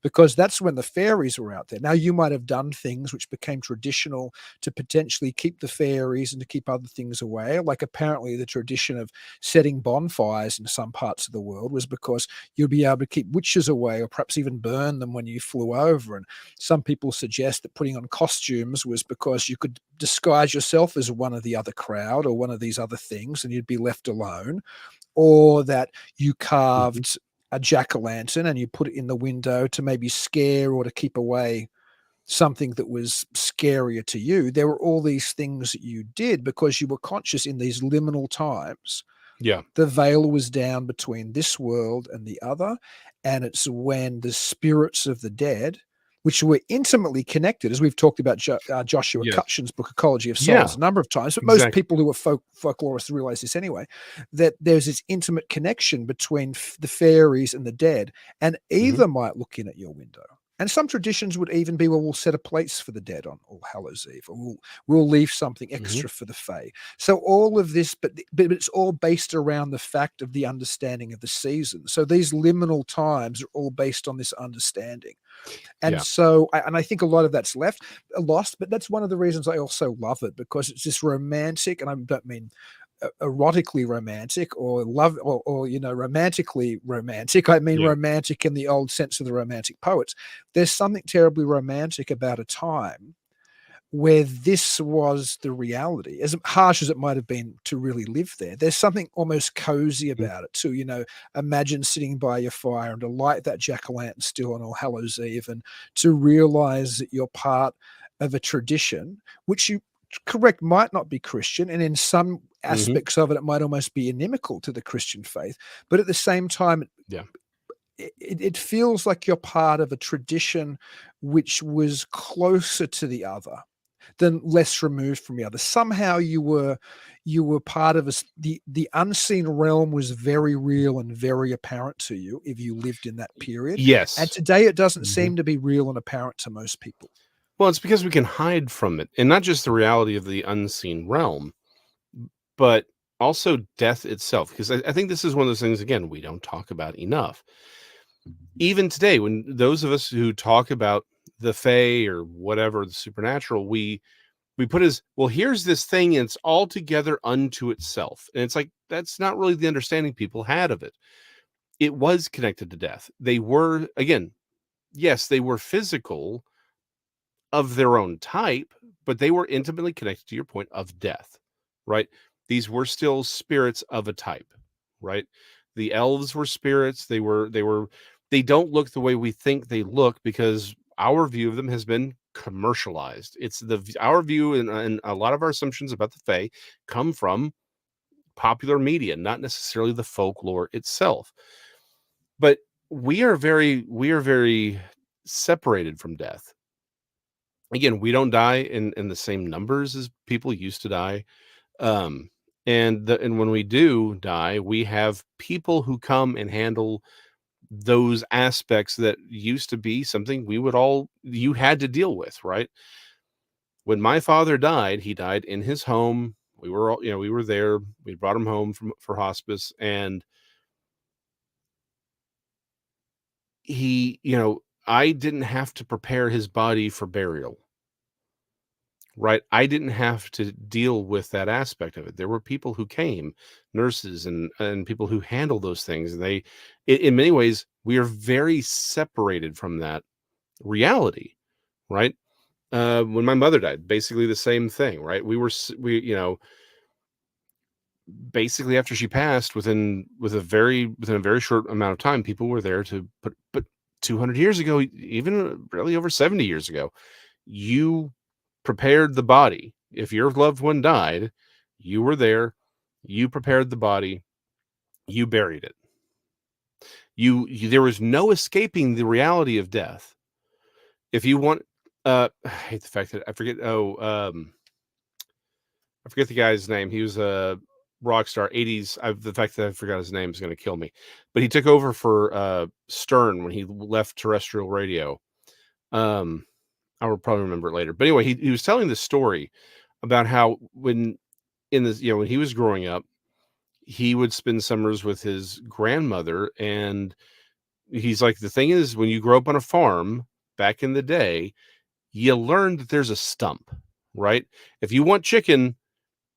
because that's when the fairies were out there. Now, you might have done things which became traditional to potentially keep the fairies and to keep other things away. Like, apparently the tradition of setting bonfires in some parts of the world was because you'd be able to keep witches away, or perhaps even burn them when you flew over. And some people suggest that putting on costumes was because you could disguise yourself as one of the other crowd or one of these other things, and you'd be left alone. Or that you Mhm. carved a jack-o'-lantern and you put it in the window to maybe scare or to keep away something that was scarier to you. There were all these things that you did because you were conscious in these liminal times. Yeah. The veil was down between this world and the other, and it's when the spirits of the dead which were intimately connected, as we've talked about Joshua Yes. Cutchin's book Ecology of Yeah. Souls a number of times, but most Exactly. people who are folklorists realize this anyway, that there's this intimate connection between the fairies and the dead, and either might look in at your window. And some traditions would even be, well, we'll set a place for the dead on All Hallows Eve, or we'll leave something extra for the fae. So all of this, but it's all based around the fact of the understanding of the season. So these liminal times are all based on this understanding. And Yeah. so, I think a lot of that's lost, but that's one of the reasons I also love it, because it's this romantic, and I don't mean erotically romantic or love or romantically romantic. I mean Yeah. romantic in the old sense of the romantic poets. There's something terribly romantic about a time where this was the reality, as harsh as it might have been to really live there. There's something almost cozy about it too. Imagine sitting by your fire and to light that jack-o'-lantern still on All Hallows Eve, and to realize that you're part of a tradition which you correct might not be Christian, and in some aspects of it, it might almost be inimical to the Christian faith. But at the same time, Yeah. it feels like you're part of a tradition which was closer to the other than less removed from the other. Somehow you were part of us. The unseen realm was very real and very apparent to you if you lived in that period. Yes. And today it doesn't seem to be real and apparent to most people. Well, it's because we can hide from it, and not just the reality of the unseen realm, but also death itself. Because I think this is one of those things, again, we don't talk about enough. Even today, when those of us who talk about the fae or whatever, the supernatural, we put as, well, here's this thing, and it's altogether unto itself. And it's like, that's not really the understanding people had of it. It was connected to death. They were, again, yes, they were physical of their own type, but they were intimately connected to your point of death, right? These were still spirits of a type, right? The elves were spirits. They don't look the way we think they look, because our view of them has been commercialized. It's our view, and a lot of our assumptions about the fae come from popular media, not necessarily the folklore itself. But we are very separated from death. Again, we don't die in the same numbers as people used to die. And when we do die, we have people who come and handle those aspects that used to be something you had to deal with, right? When my father died, he died in his home. We were all, we were there. We brought him home for hospice, and I didn't have to prepare his body for burial. Right. I didn't have to deal with that aspect of it. There were people who came, nurses and people who handle those things. And in many ways, we are very separated from that reality. Right. When my mother died, basically the same thing. Right. Basically after she passed, within a very short amount of time, people were there to but 200 years ago, even really over 70 years ago, you prepared the body. If your loved one died, you were there, you prepared the body, you buried it. There was no escaping the reality of death. If you want, I hate the fact that I forget. I forget the guy's name. He was a rock star, 80s. The fact that I forgot his name is going to kill me. But he took over for Stern when he left terrestrial radio. I will probably remember it later. But anyway, he was telling this story about how when he was growing up, he would spend summers with his grandmother. And he's like, the thing is, when you grow up on a farm back in the day, you learn that there's a stump, right? If you want chicken,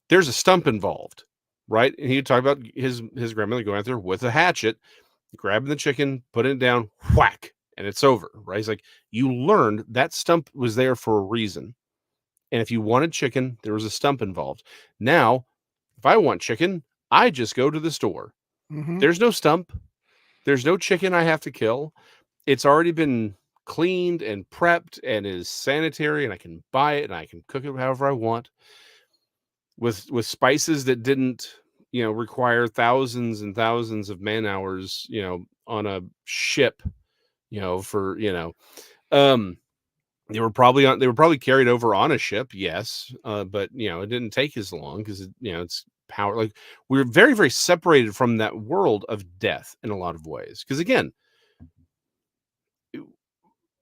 there's a stump involved, right? And he would talk about his grandmother going out there with a hatchet, grabbing the chicken, putting it down, whack, and it's over, right? He's like, you learned that stump was there for a reason. And if you wanted chicken, there was a stump involved. Now, if I want chicken, I just go to the store. There's no stump. There's no chicken I have to kill. It's already been cleaned and prepped and is sanitary, and I can buy it and I can cook it however I want with spices that didn't, require thousands and thousands of man hours, on a ship, for. They were probably carried over on a ship, yes, but it didn't take as long because it's power. Like we're very, very separated from that world of death in a lot of ways. Because again,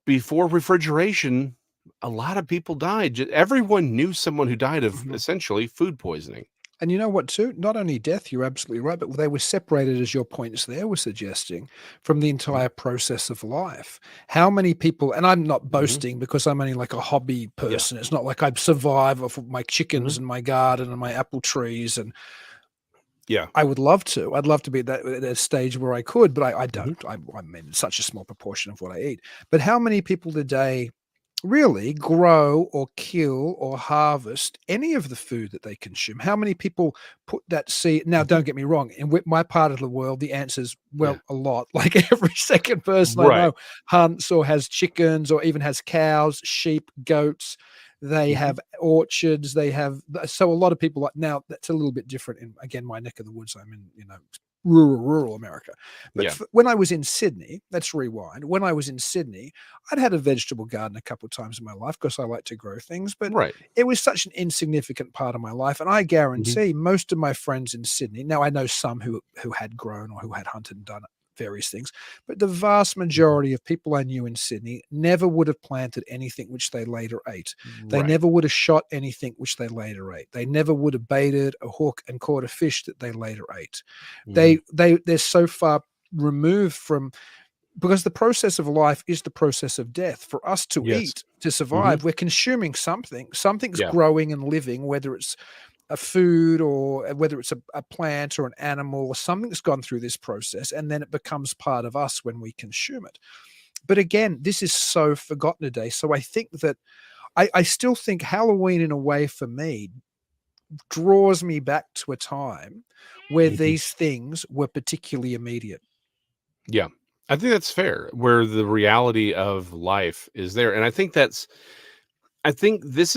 before refrigeration, a lot of people died. Everyone knew someone who died of Mhm. essentially food poisoning. And you know what, too? Not only death, you're absolutely right, but they were separated, as your points there were suggesting, from the Mhm. entire process of life. How many people, and I'm not Mhm. boasting because I'm only like a hobby Yeah. person. It's not like I survive off of my chickens Mhm. and my garden and my apple trees. And Yeah. I would love to. I'd love to be at that stage where I could, but I Mhm. don't. I'm in such a small proportion of what I eat. But how many people today really grow or kill or harvest any of the food that they consume? How many people put that seed? Now, Mhm. don't get me wrong. In my part of the world, the answer is, Yeah. well, a lot. Like every second person I Right. know hunts or has chickens or even has cows, sheep, goats. They Mhm. have orchards. They have, so a lot of people, like, now that's a little bit different in, again, my neck of the woods. I'm in, rural America. But Yeah. when I was in Sydney, let's rewind. When I was in Sydney, I'd had a vegetable garden a couple of times in my life because I like to grow things, but Right. it was such an insignificant part of my life. And I Mhm. guarantee most of my friends in Sydney, now I know some who had grown or who had hunted and done various things, but the vast Mhm. majority of people I knew in Sydney never would have planted anything which they later ate. They Right. never would have shot anything which they later ate. They never would have baited a hook and caught a fish that they later ate. Mhm. They're so far removed from, because the process of life is the process of death. For us to Yes. eat, to Mhm. survive, we're consuming something. Something's Yeah. growing and living, whether it's a food or whether it's a plant or an animal or something that's gone through this process, and then it becomes part of us when we consume it. But again, this is so forgotten today. So I think that I still think Halloween, in a way, for me, draws me back to a time where Mhm. these things were particularly immediate. Yeah. I think that's fair, where the reality of life is there. And I think this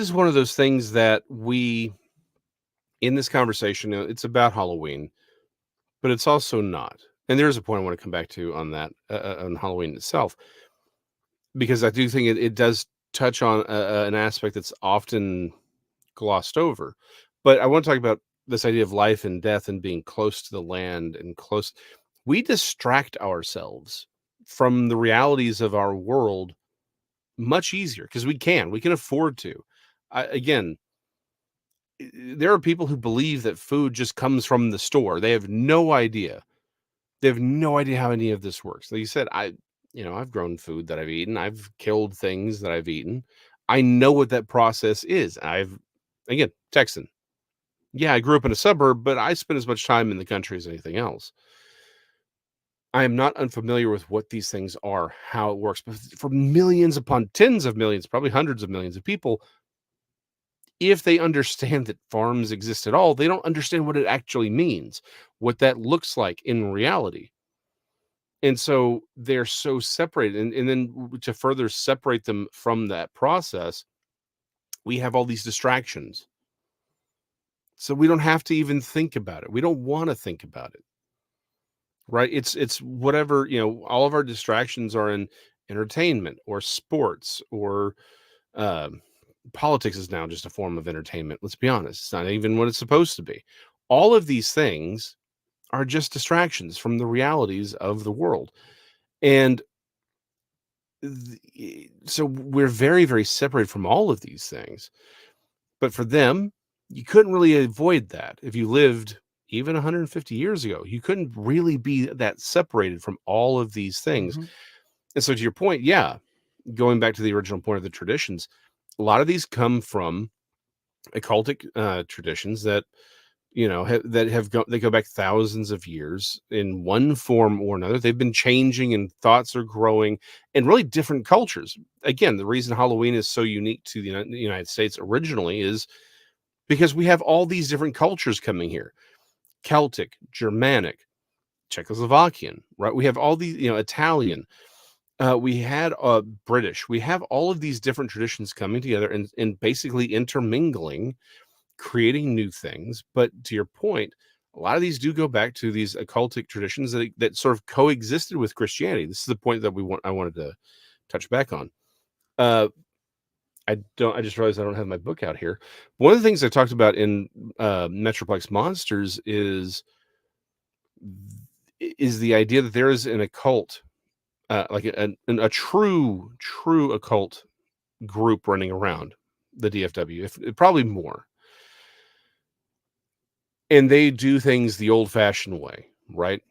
is one of those things that we, in this conversation, it's about Halloween, but it's also not. And there's a point I want to come back to on that, on Halloween itself, because I do think it does touch on an aspect that's often glossed over. But I want to talk about this idea of life and death and being close to the land and close. We distract ourselves from the realities of our world much easier because we can afford to. Again, there are people who believe that food just comes from the store. They have no idea. They have no idea how any of this works. Like you said, I've grown food that I've eaten. I've killed things that I've eaten. I know what that process is. Again, Texan. Yeah, I grew up in a suburb, but I spent as much time in the country as anything else. I am not unfamiliar with what these things are, how it works. But for millions upon tens of millions, probably hundreds of millions of people, if they understand that farms exist at all, they don't understand what it actually means, what that looks like in reality. And so they're so separated. And then to further separate them from that process, we have all these distractions. So we don't have to even think about it. We don't want to think about it. Right? It's whatever, all of our distractions are in entertainment or sports or um, politics is now just a form of entertainment. Let's be honest. It's not even what it's supposed to be. All of these things are just distractions from the realities of the world. And so we're very, very separated from all of these things. But for them, you couldn't really avoid that. If you lived even 150 years ago, you couldn't really be that separated from all of these things. Mhm. And so, to your point, yeah, going back to the original point of the traditions, a lot of these come from occultic traditions that they go back thousands of years in one form or another. They've been changing, and thoughts are growing, and really different cultures. Again, the reason Halloween is so unique to the United States originally is because we have all these different cultures coming here: Celtic, Germanic, Czechoslovakian, right? We have all these, Italian. We had British. We have all of these different traditions coming together and basically intermingling, creating new things. But to your point, a lot of these do go back to these occultic traditions that sort of coexisted with Christianity. This is the point that I wanted to touch back on. Uh, I just realized I don't have my book out here. One of the things I talked about in Metroplex Monsters is the idea that there is an occult, like a true occult group running around the DFW, if probably more. And they do things the old-fashioned way, right?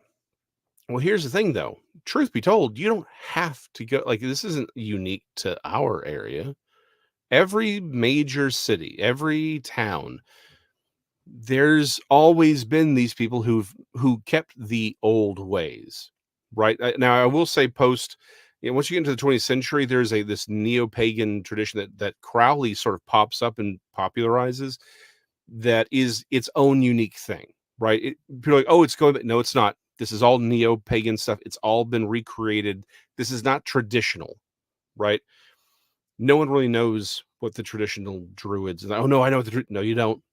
Well, here's the thing, though. Truth be told, you don't have to go. Like, this isn't unique to our area. Every major city, every town, there's always been these people who kept the old ways, right? Now, I will say, once you get into the 20th century, there's this neo-pagan tradition that Crowley sort of pops up and popularizes. That is its own unique thing, right? People are like, oh, it's going, no, it's not. This is all neo-pagan stuff. It's all been recreated. This is not traditional, right? No one really knows what the traditional druids. Oh no, I know no, you don't.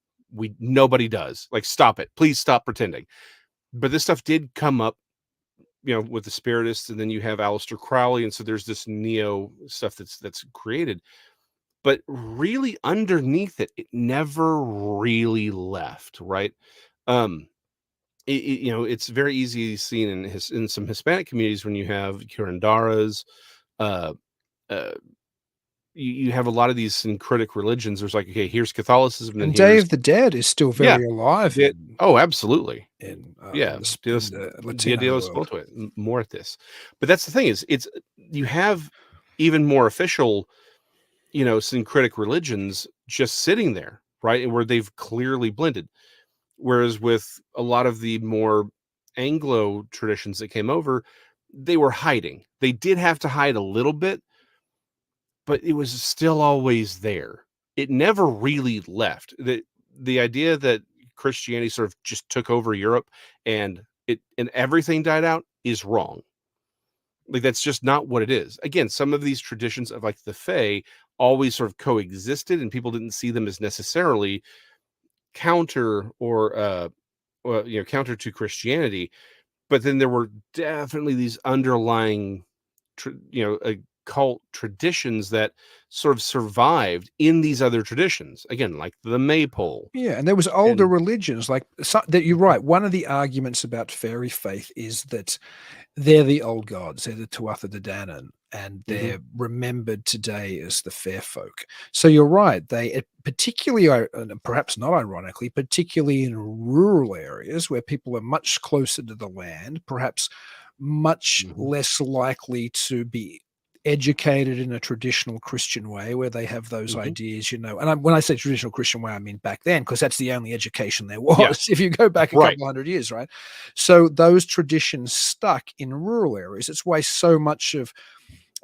Nobody does. Like, stop it. Please stop pretending. But this stuff did come up, with the spiritists, and then you have Aleister Crowley, and so there's this neo stuff that's created. But really underneath it, it never really left, right? It's very easy seen in some Hispanic communities when you have curanderas. Uh, uh, you have a lot of these syncretic religions. There's like, okay, here's Catholicism, And and here's Day of the Dead is still very alive absolutely, in the Latino Dia de los world. Muertos, more at this. But that's the thing is, you have even more official, syncretic religions just sitting there, right? And where they've clearly blended. Whereas with a lot of the more Anglo traditions that came over, they were hiding. They did have to hide a little bit, but it was still always there. It never really left. The idea that Christianity sort of just took over Europe and everything died out is wrong. Like, that's just not what it is. Again, some of these traditions of like the Fae always sort of coexisted, and people didn't see them as necessarily counter counter to Christianity. But then there were definitely these underlying, cult traditions that sort of survived in these other traditions. Again, like the maypole. Yeah, and there was older And religions like that. You're right. One of the arguments about fairy faith is that they're the old gods. They're the Tuatha De Danann, and they're remembered today as the fair folk. So you're right. Particularly, and perhaps not ironically, particularly in rural areas where people are much closer to the land, perhaps much less likely to be educated in a traditional Christian way, where they have those ideas, and when I say traditional Christian way, I mean back then, because that's the only education there was. If you go back a couple hundred years, right? So those traditions stuck in rural areas. It's why so much of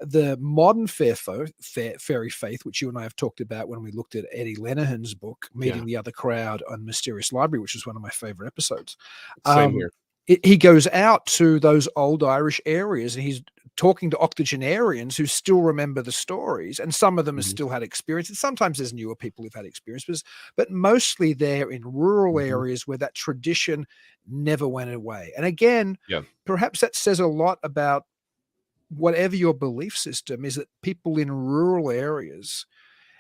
the modern fairy faith, which you and I have talked about when we looked at Eddie Lenihan's book, Meeting the Other Crowd on Mysterious Library, which is one of my favorite episodes. Same here. He goes out to those old Irish areas, and he's talking to octogenarians who still remember the stories, and some of them have still had experiences. Sometimes there's newer people who've had experiences, but mostly they're in rural areas where that tradition never went away. And again, perhaps that says a lot about whatever your belief system is, that people in rural areas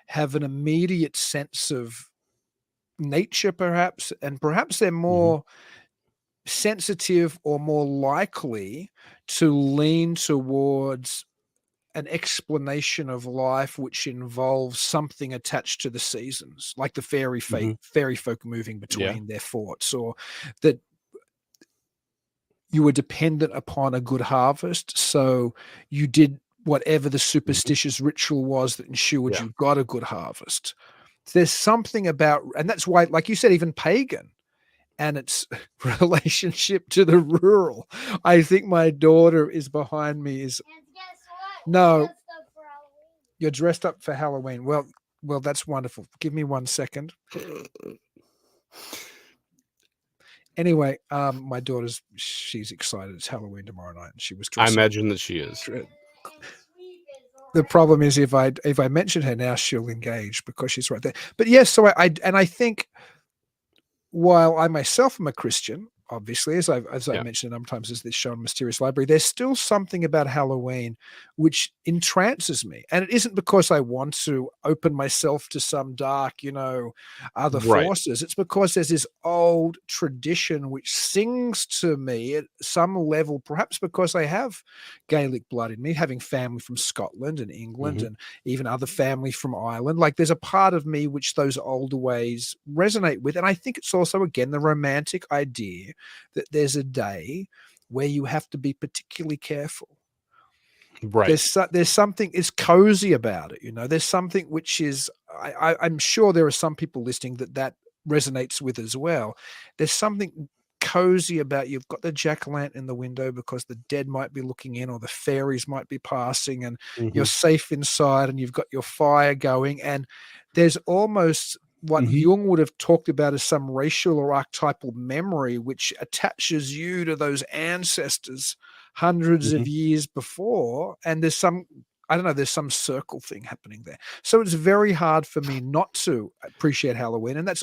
have an immediate sense of nature, perhaps, and perhaps they're more sensitive or more likely to lean towards an explanation of life which involves something attached to the seasons, like the fairy folk moving between their forts, or that you were dependent upon a good harvest, so you did whatever the superstitious ritual was that ensured you got a good harvest. There's something about, and that's why, like you said, even pagan and its relationship to the rural. I think my daughter is behind me. Guess what? No, you're dressed up for Halloween. Well, that's wonderful. Give me 1 second. Anyway, my she's excited. It's Halloween tomorrow night, and she was dressed. I imagine that she is. The problem is if I mention her now, she'll engage because she's right there. But yes, so I think, while I myself am a Christian, obviously, as I mentioned a number of times, as this show on Mysterious Library, there's still something about Halloween which entrances me. And it isn't because I want to open myself to some dark, other Right. forces. It's because there's this old tradition which sings to me at some level, perhaps because I have Gaelic blood in me, having family from Scotland and England Mhm. and even other family from Ireland. Like there's a part of me which those older ways resonate with. And I think it's also, again, the romantic idea that there's a day where you have to be particularly careful. Right. There's something is cozy about it, There's something which is I'm sure there are some people listening that resonates with as well. There's something cozy about you've got the jack-o'-lantern in the window because the dead might be looking in or the fairies might be passing, and you're Mhm. safe inside and you've got your fire going, and there's almost what Mhm. Jung would have talked about as some racial or archetypal memory which attaches you to those ancestors hundreds of Mhm. years before, and there's some I don't know, there's some circle thing happening there. So it's very hard for me not to appreciate Halloween, and I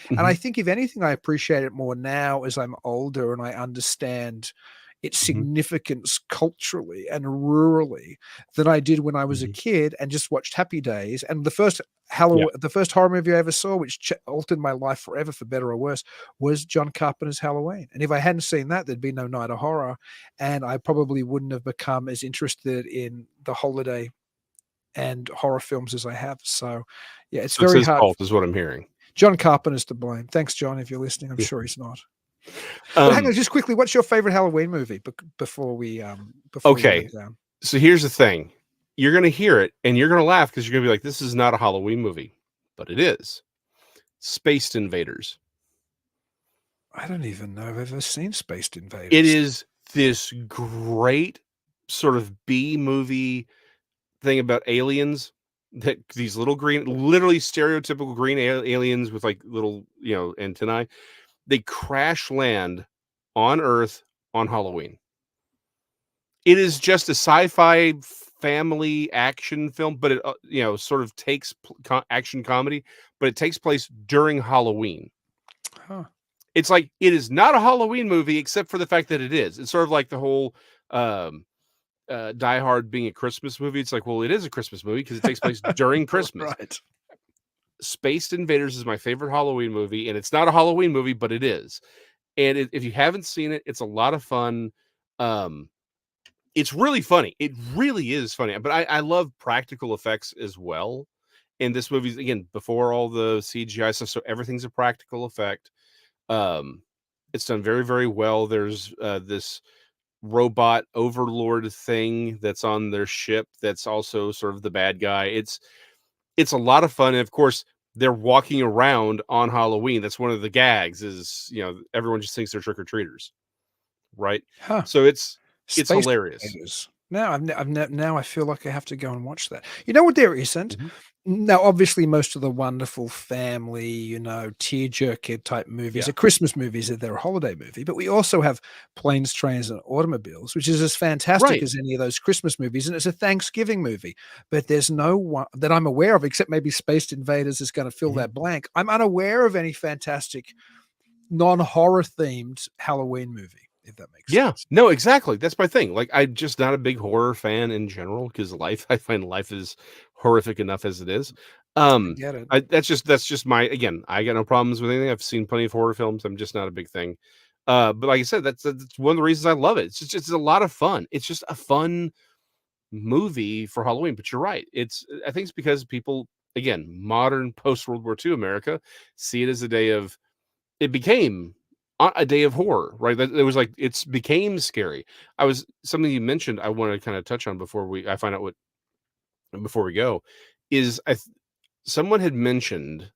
Mhm. think if anything, I appreciate it more now as I'm older and I understand its Mhm. significance culturally and rurally than I did when I was a Mhm. kid and just watched Happy Days. And Yeah. The first horror movie I ever saw, which altered my life forever for better or worse, was John Carpenter's Halloween. And if I hadn't seen that, there'd be no Night of Horror, and I probably wouldn't have become as interested in the holiday and horror films as I have. So, yeah, it's So it's very his hard. fault is what I'm hearing. John Carpenter's to blame. Thanks, John, if you're listening. I'm Yeah. sure he's not. But hang on, Um, just quickly, what's your favorite Halloween movie before we let okay. it down? So here's the thing. You're gonna hear it and you're gonna laugh because you're gonna be like, this is not a Halloween movie. But it is. Spaced Invaders. I don't even know if I've ever seen Space It Invaders. is this great sort of B movie thing about aliens that these little green, literally stereotypical green aliens with like little, antennae. They crash land on Earth on Halloween. It is just a sci-fi family action film, but it, sort of takes action comedy, but it takes place during Halloween. Huh. It's like it is not a Halloween movie except for the fact that it is. It's sort of like the whole um Die Hard being a Christmas movie. It's like, well, it is a Christmas movie because it takes place during Christmas. Right. Spaced Invaders is my favorite Halloween movie, and it's not a Halloween movie, but it is. And if you haven't seen it, it's a lot of fun. Um, it's really funny. It really is funny. But I love practical effects as well. And this movie's again before all the CGI stuff, so everything's a practical effect. Um, it's done very, very well. There's this robot overlord thing that's on their ship that's also sort of the bad guy. It's a lot of fun, and of course, they're walking around on Halloween. That's one of the gags is, everyone just thinks they're trick-or-treaters, right? Huh. So it's Space hilarious. Invaders. Now I feel like I have to go and watch that. You know what there isn't? Mhm. Now, obviously, most of the wonderful family, tearjerker type movies Yeah. are Christmas movies, they're a holiday movie, but we also have Planes, Trains, and Automobiles, which is as fantastic Right. as any of those Christmas movies, and it's a Thanksgiving movie, but there's no one that I'm aware of, except maybe Space Invaders is gonna fill Mhm. that blank. I'm unaware of any fantastic non-horror themed Halloween movie, if that makes Yeah. sense. No, exactly. That's my thing. Like, I'm just not a big horror fan in general because I find life is horrific enough as it is. I get it. That's just my again, I got no problems with anything. I've seen plenty of horror films. I'm just not a big thing. But like I said, that's one of the reasons I love it. It's a lot of fun. It's just a fun movie for Halloween. But you're right. I think it's because people, again, modern post World War II America see it as a day of it became a day of horror, right? That it was like it's became scary. I was something you mentioned I want to kind of touch on before I find out what before we go is someone had mentioned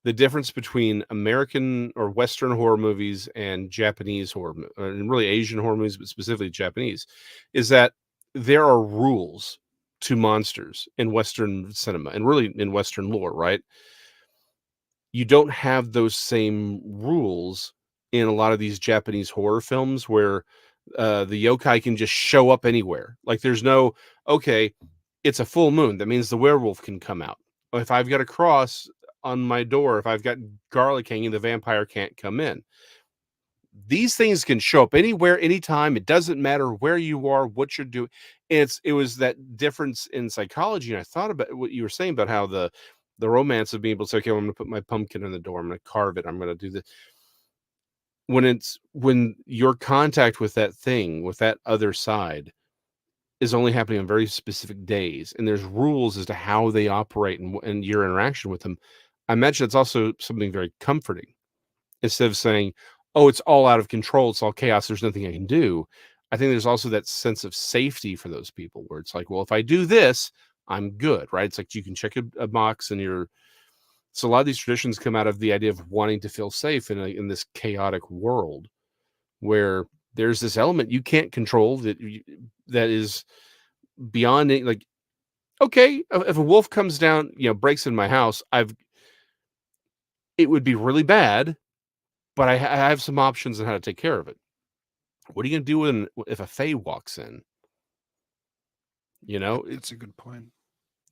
the difference between American or Western horror movies and Japanese and really Asian horror movies, but specifically Japanese, is that there are rules to monsters in Western cinema and really in Western lore, right? You don't have those same rules in a lot of these Japanese horror films where the yokai can just show up anywhere. Like there's no, okay, it's a full moon. That means the werewolf can come out. Or if I've got a cross on my door, if I've got garlic hanging, the vampire can't come in. these things can show up anywhere, anytime. It doesn't matter where you are, what you're doing. It was that difference in psychology. And I thought about what you were saying about how the romance of being able to say, okay, well, I'm going to put my pumpkin in the door. I'm going to carve it. I'm going to do this. When your contact with that thing, with that other side, is only happening on very specific days, and there's rules as to how they operate and your interaction with them. I imagine it's also something very comforting. Instead of saying, "Oh, it's all out of control, it's all chaos, there's nothing I can do." I think there's also that sense of safety for those people where it's like, well, if I do this, I'm good, right? It's like you can check a box and you're. So a lot of these traditions come out of the idea of wanting to feel safe in this chaotic world where there's this element you can't control that is beyond it. Like, okay, if a wolf comes down, breaks in my house, it would be really bad, but I have some options on how to take care of it. What are you going to do if a fae walks in? That's a good point.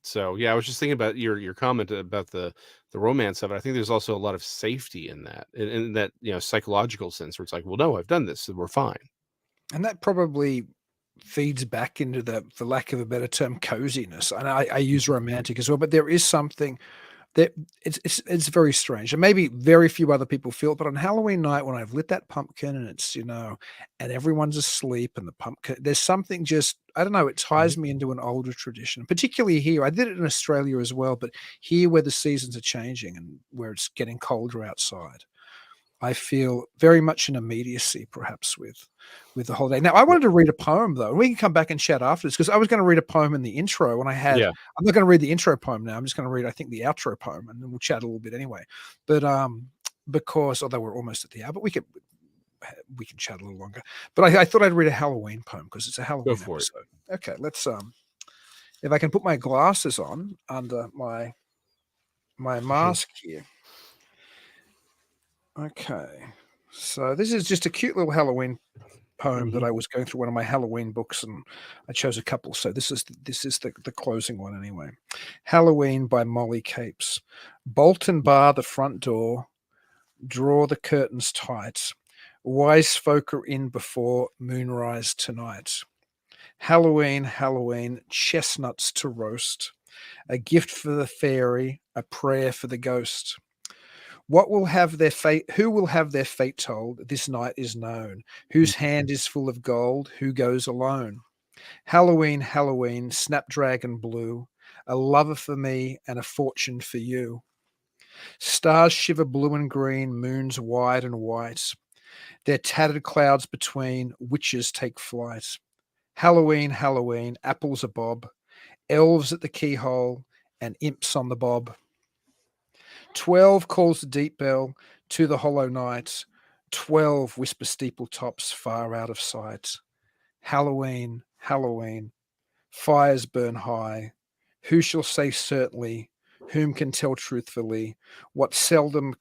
So yeah, I was just thinking about your comment about the romance of it. I think there's also a lot of safety in that, in that psychological sense, where it's like, well, no, I've done this, so we're fine. And that probably feeds back into for lack of a better term, coziness. And I use romantic as well, but there is something that it's very strange, and maybe very few other people feel it. But on Halloween night, when I've lit that pumpkin and it's and everyone's asleep and the pumpkin, there's something just, I don't know, it ties me into an older tradition, particularly here. I did it in Australia as well, but here where the seasons are changing and where it's getting colder outside, I feel very much an immediacy, perhaps, with the holiday. Now, I wanted to read a poem, though. We can come back and chat after this, because I was going to read a poem in the intro, and I'm not going to read the intro poem now. I'm just going to read, I think, the outro poem, and then we'll chat a little bit anyway. But because, although we're almost at the hour, but we can chat a little longer. But I thought I'd read a Halloween poem because it's a Halloween episode. Okay, let's if I can put my glasses on under my mask here. Okay, so this is just a cute little Halloween poem that I was going through one of my Halloween books, and I chose a couple. So this is the closing one anyway. Halloween by Molly Capes. Bolt and bar the front door, draw the curtains tight. Wise folk are in before moonrise tonight. Halloween, Halloween, chestnuts to roast. A gift for the fairy, a prayer for the ghost. What will have their fate? Who will have their fate told? This night is known. Whose hand is full of gold? Who goes alone? Halloween, Halloween, snapdragon blue, a lover for me and a fortune for you. Stars shiver blue and green, moons wide and white. Their tattered clouds between, witches take flight. Halloween, Halloween, apples a bob, elves at the keyhole, and imps on the bob. 12 calls the deep bell to the hollow night. 12 whisper steeple tops far out of sight. Halloween, Halloween, fires burn high. Who shall say certainly? Whom can tell truthfully? What solemn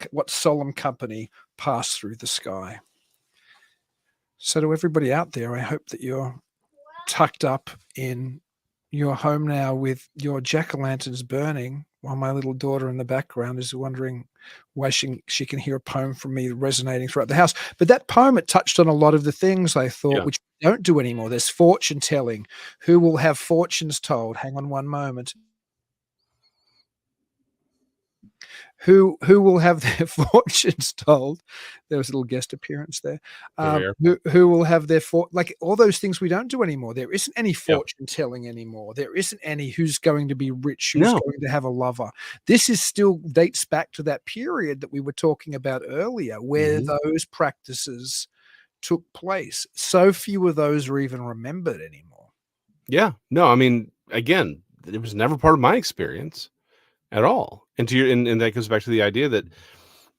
company pass through the sky? So to everybody out there, I hope that you're tucked up in your home now with your jack-o'-lanterns burning, while my little daughter in the background is wondering why she can hear a poem from me resonating throughout the house. But that poem, it touched on a lot of the things I thought, which we don't do anymore. There's fortune telling. Who will have fortunes told? Hang on one moment. Who will have their fortunes told? There was a little guest appearance there. Who will have their like all those things we don't do anymore. There isn't any fortune telling anymore. There isn't any who's going to be rich, who's going to have a lover. This is still dates back to that period that we were talking about earlier, where those practices took place. So few of those are even remembered anymore. Yeah, no, I mean, again, it was never part of my experience at all. And and that goes back to the idea that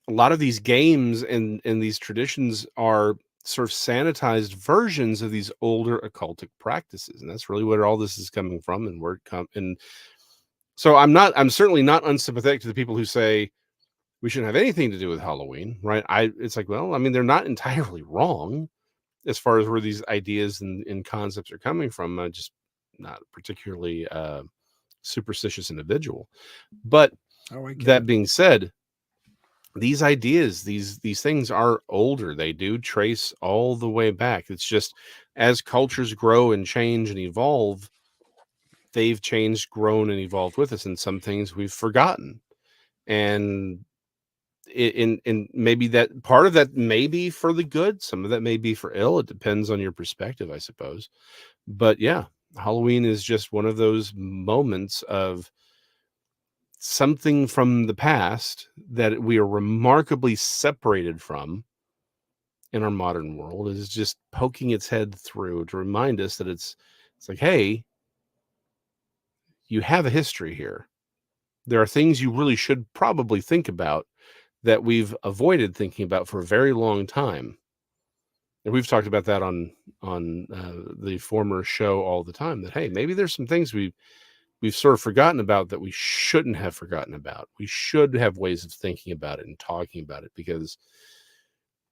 a lot of these games and these traditions are sort of sanitized versions of these older occultic practices, and that's really where all this is coming from, and where it comes. And so I'm certainly not unsympathetic to the people who say we shouldn't have anything to do with Halloween, right? It's like, well, I mean, they're not entirely wrong as far as where these ideas and concepts are coming from. Just not particularly superstitious individual. But that being said, these ideas, these things are older. They do trace all the way back. It's just as cultures grow and change and evolve, they've changed, grown, and evolved with us. And some things we've forgotten. And in maybe that part of that may be for the good, some of that may be for ill. It depends on your perspective, I suppose. But yeah, Halloween is just one of those moments of something from the past that we are remarkably separated from in our modern world, is just poking its head through to remind us that it's like, hey, you have a history here. There are things you really should probably think about that we've avoided thinking about for a very long time. And we've talked about that on the former show all the time, that hey, maybe there's some things we've sort of forgotten about that we shouldn't have forgotten about. We should have ways of thinking about it and talking about it, because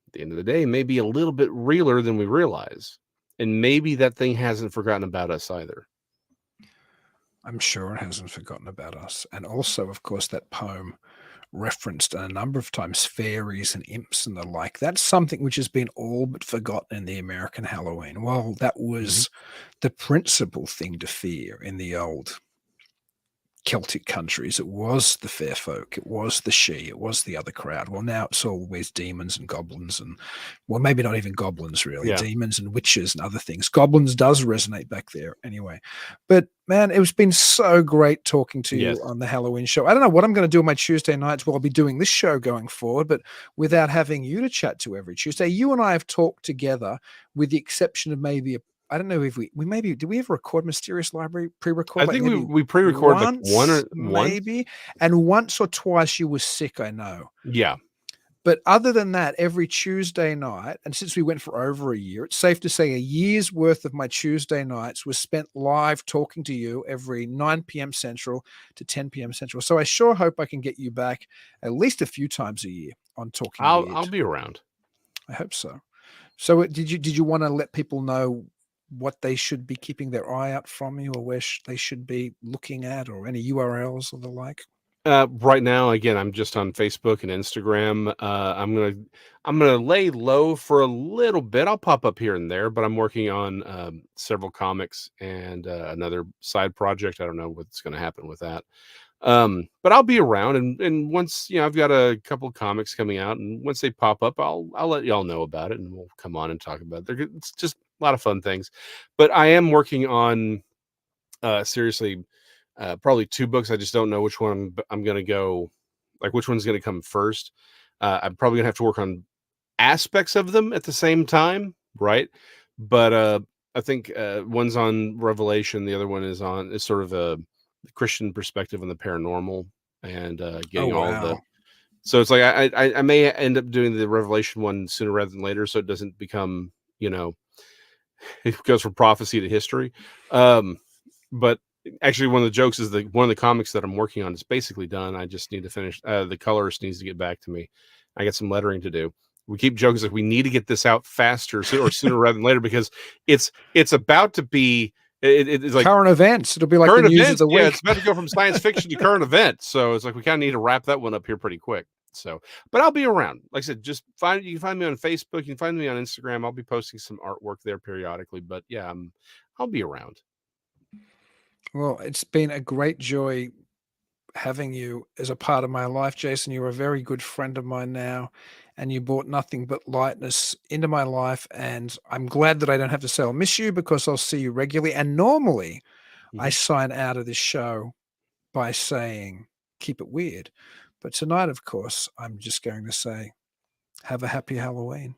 at the end of the day, it may be a little bit realer than we realize. And maybe that thing hasn't forgotten about us either. I'm sure it hasn't forgotten about us. And also, of course, that poem referenced a number of times fairies and imps and the like. That's something which has been all but forgotten in the American Halloween. Well, that was the principal thing to fear in the old Celtic countries. It was the fair folk, it was the she, it was the other crowd. Well, now it's always demons and goblins, and well, maybe not even goblins really, Yeah. demons and witches and other things. Goblins does resonate back there anyway. But man, it's been so great talking to Yes. you on the Halloween show. I don't know what I'm going to do on my Tuesday nights while I'll be doing this show going forward, but without having you to chat to every Tuesday. You and I have talked together, with the exception of maybe I don't know if we maybe did we ever record Mysterious Library pre-record? I Like think maybe we pre-recorded like once. maybe, and once or twice you were sick, I know. Yeah. But other than that, every Tuesday night, and since we went for over a year, it's safe to say a year's worth of my Tuesday nights was spent live talking to you every 9 p.m. Central to 10 p.m. Central. So I sure hope I can get you back at least a few times a year on Talking Weird. I'll be around. I hope so. So did you want to let people know what they should be keeping their eye out from you, or where they should be looking at, or any URLs or the like? Right now, again, I'm just on Facebook and Instagram. I'm gonna lay low for a little bit. I'll pop up here and there, but I'm working on several comics and another side project. I don't know what's going to happen with that. But I'll be around, and once I've got a couple of comics coming out, and once they pop up, I'll let y'all know about it, and we'll come on and talk about it. It's just a lot of fun things. But I am working on seriously. Probably 2 books. I just don't know which one I'm going to go, like which one's going to come first. I'm probably going to have to work on aspects of them at the same time, right? But I think one's on Revelation, the other one is sort of a Christian perspective on the paranormal, and getting all the. So it's like I may end up doing the Revelation one sooner rather than later, so it doesn't become it goes from prophecy to history. But actually, one of the jokes is that one of the comics that I'm working on is basically done. I just need to finish. The colorist needs to get back to me. I got some lettering to do. We keep joking like we need to get this out faster or sooner rather than later, because it's about to be it's like current events. It'll be like the news of the week. Yeah, it's about to go from science fiction to current events. So it's like we kind of need to wrap that one up here pretty quick. So, but I'll be around. Like I said, you can find me on Facebook. You can find me on Instagram. I'll be posting some artwork there periodically. But yeah, I'll be around. Well, it's been a great joy having you as a part of my life, Jason. You're a very good friend of mine now, and you brought nothing but lightness into my life. And I'm glad that I don't have to say I'll miss you, because I'll see you regularly. And normally I sign out of this show by saying, keep it weird. But tonight, of course, I'm just going to say, have a happy Halloween.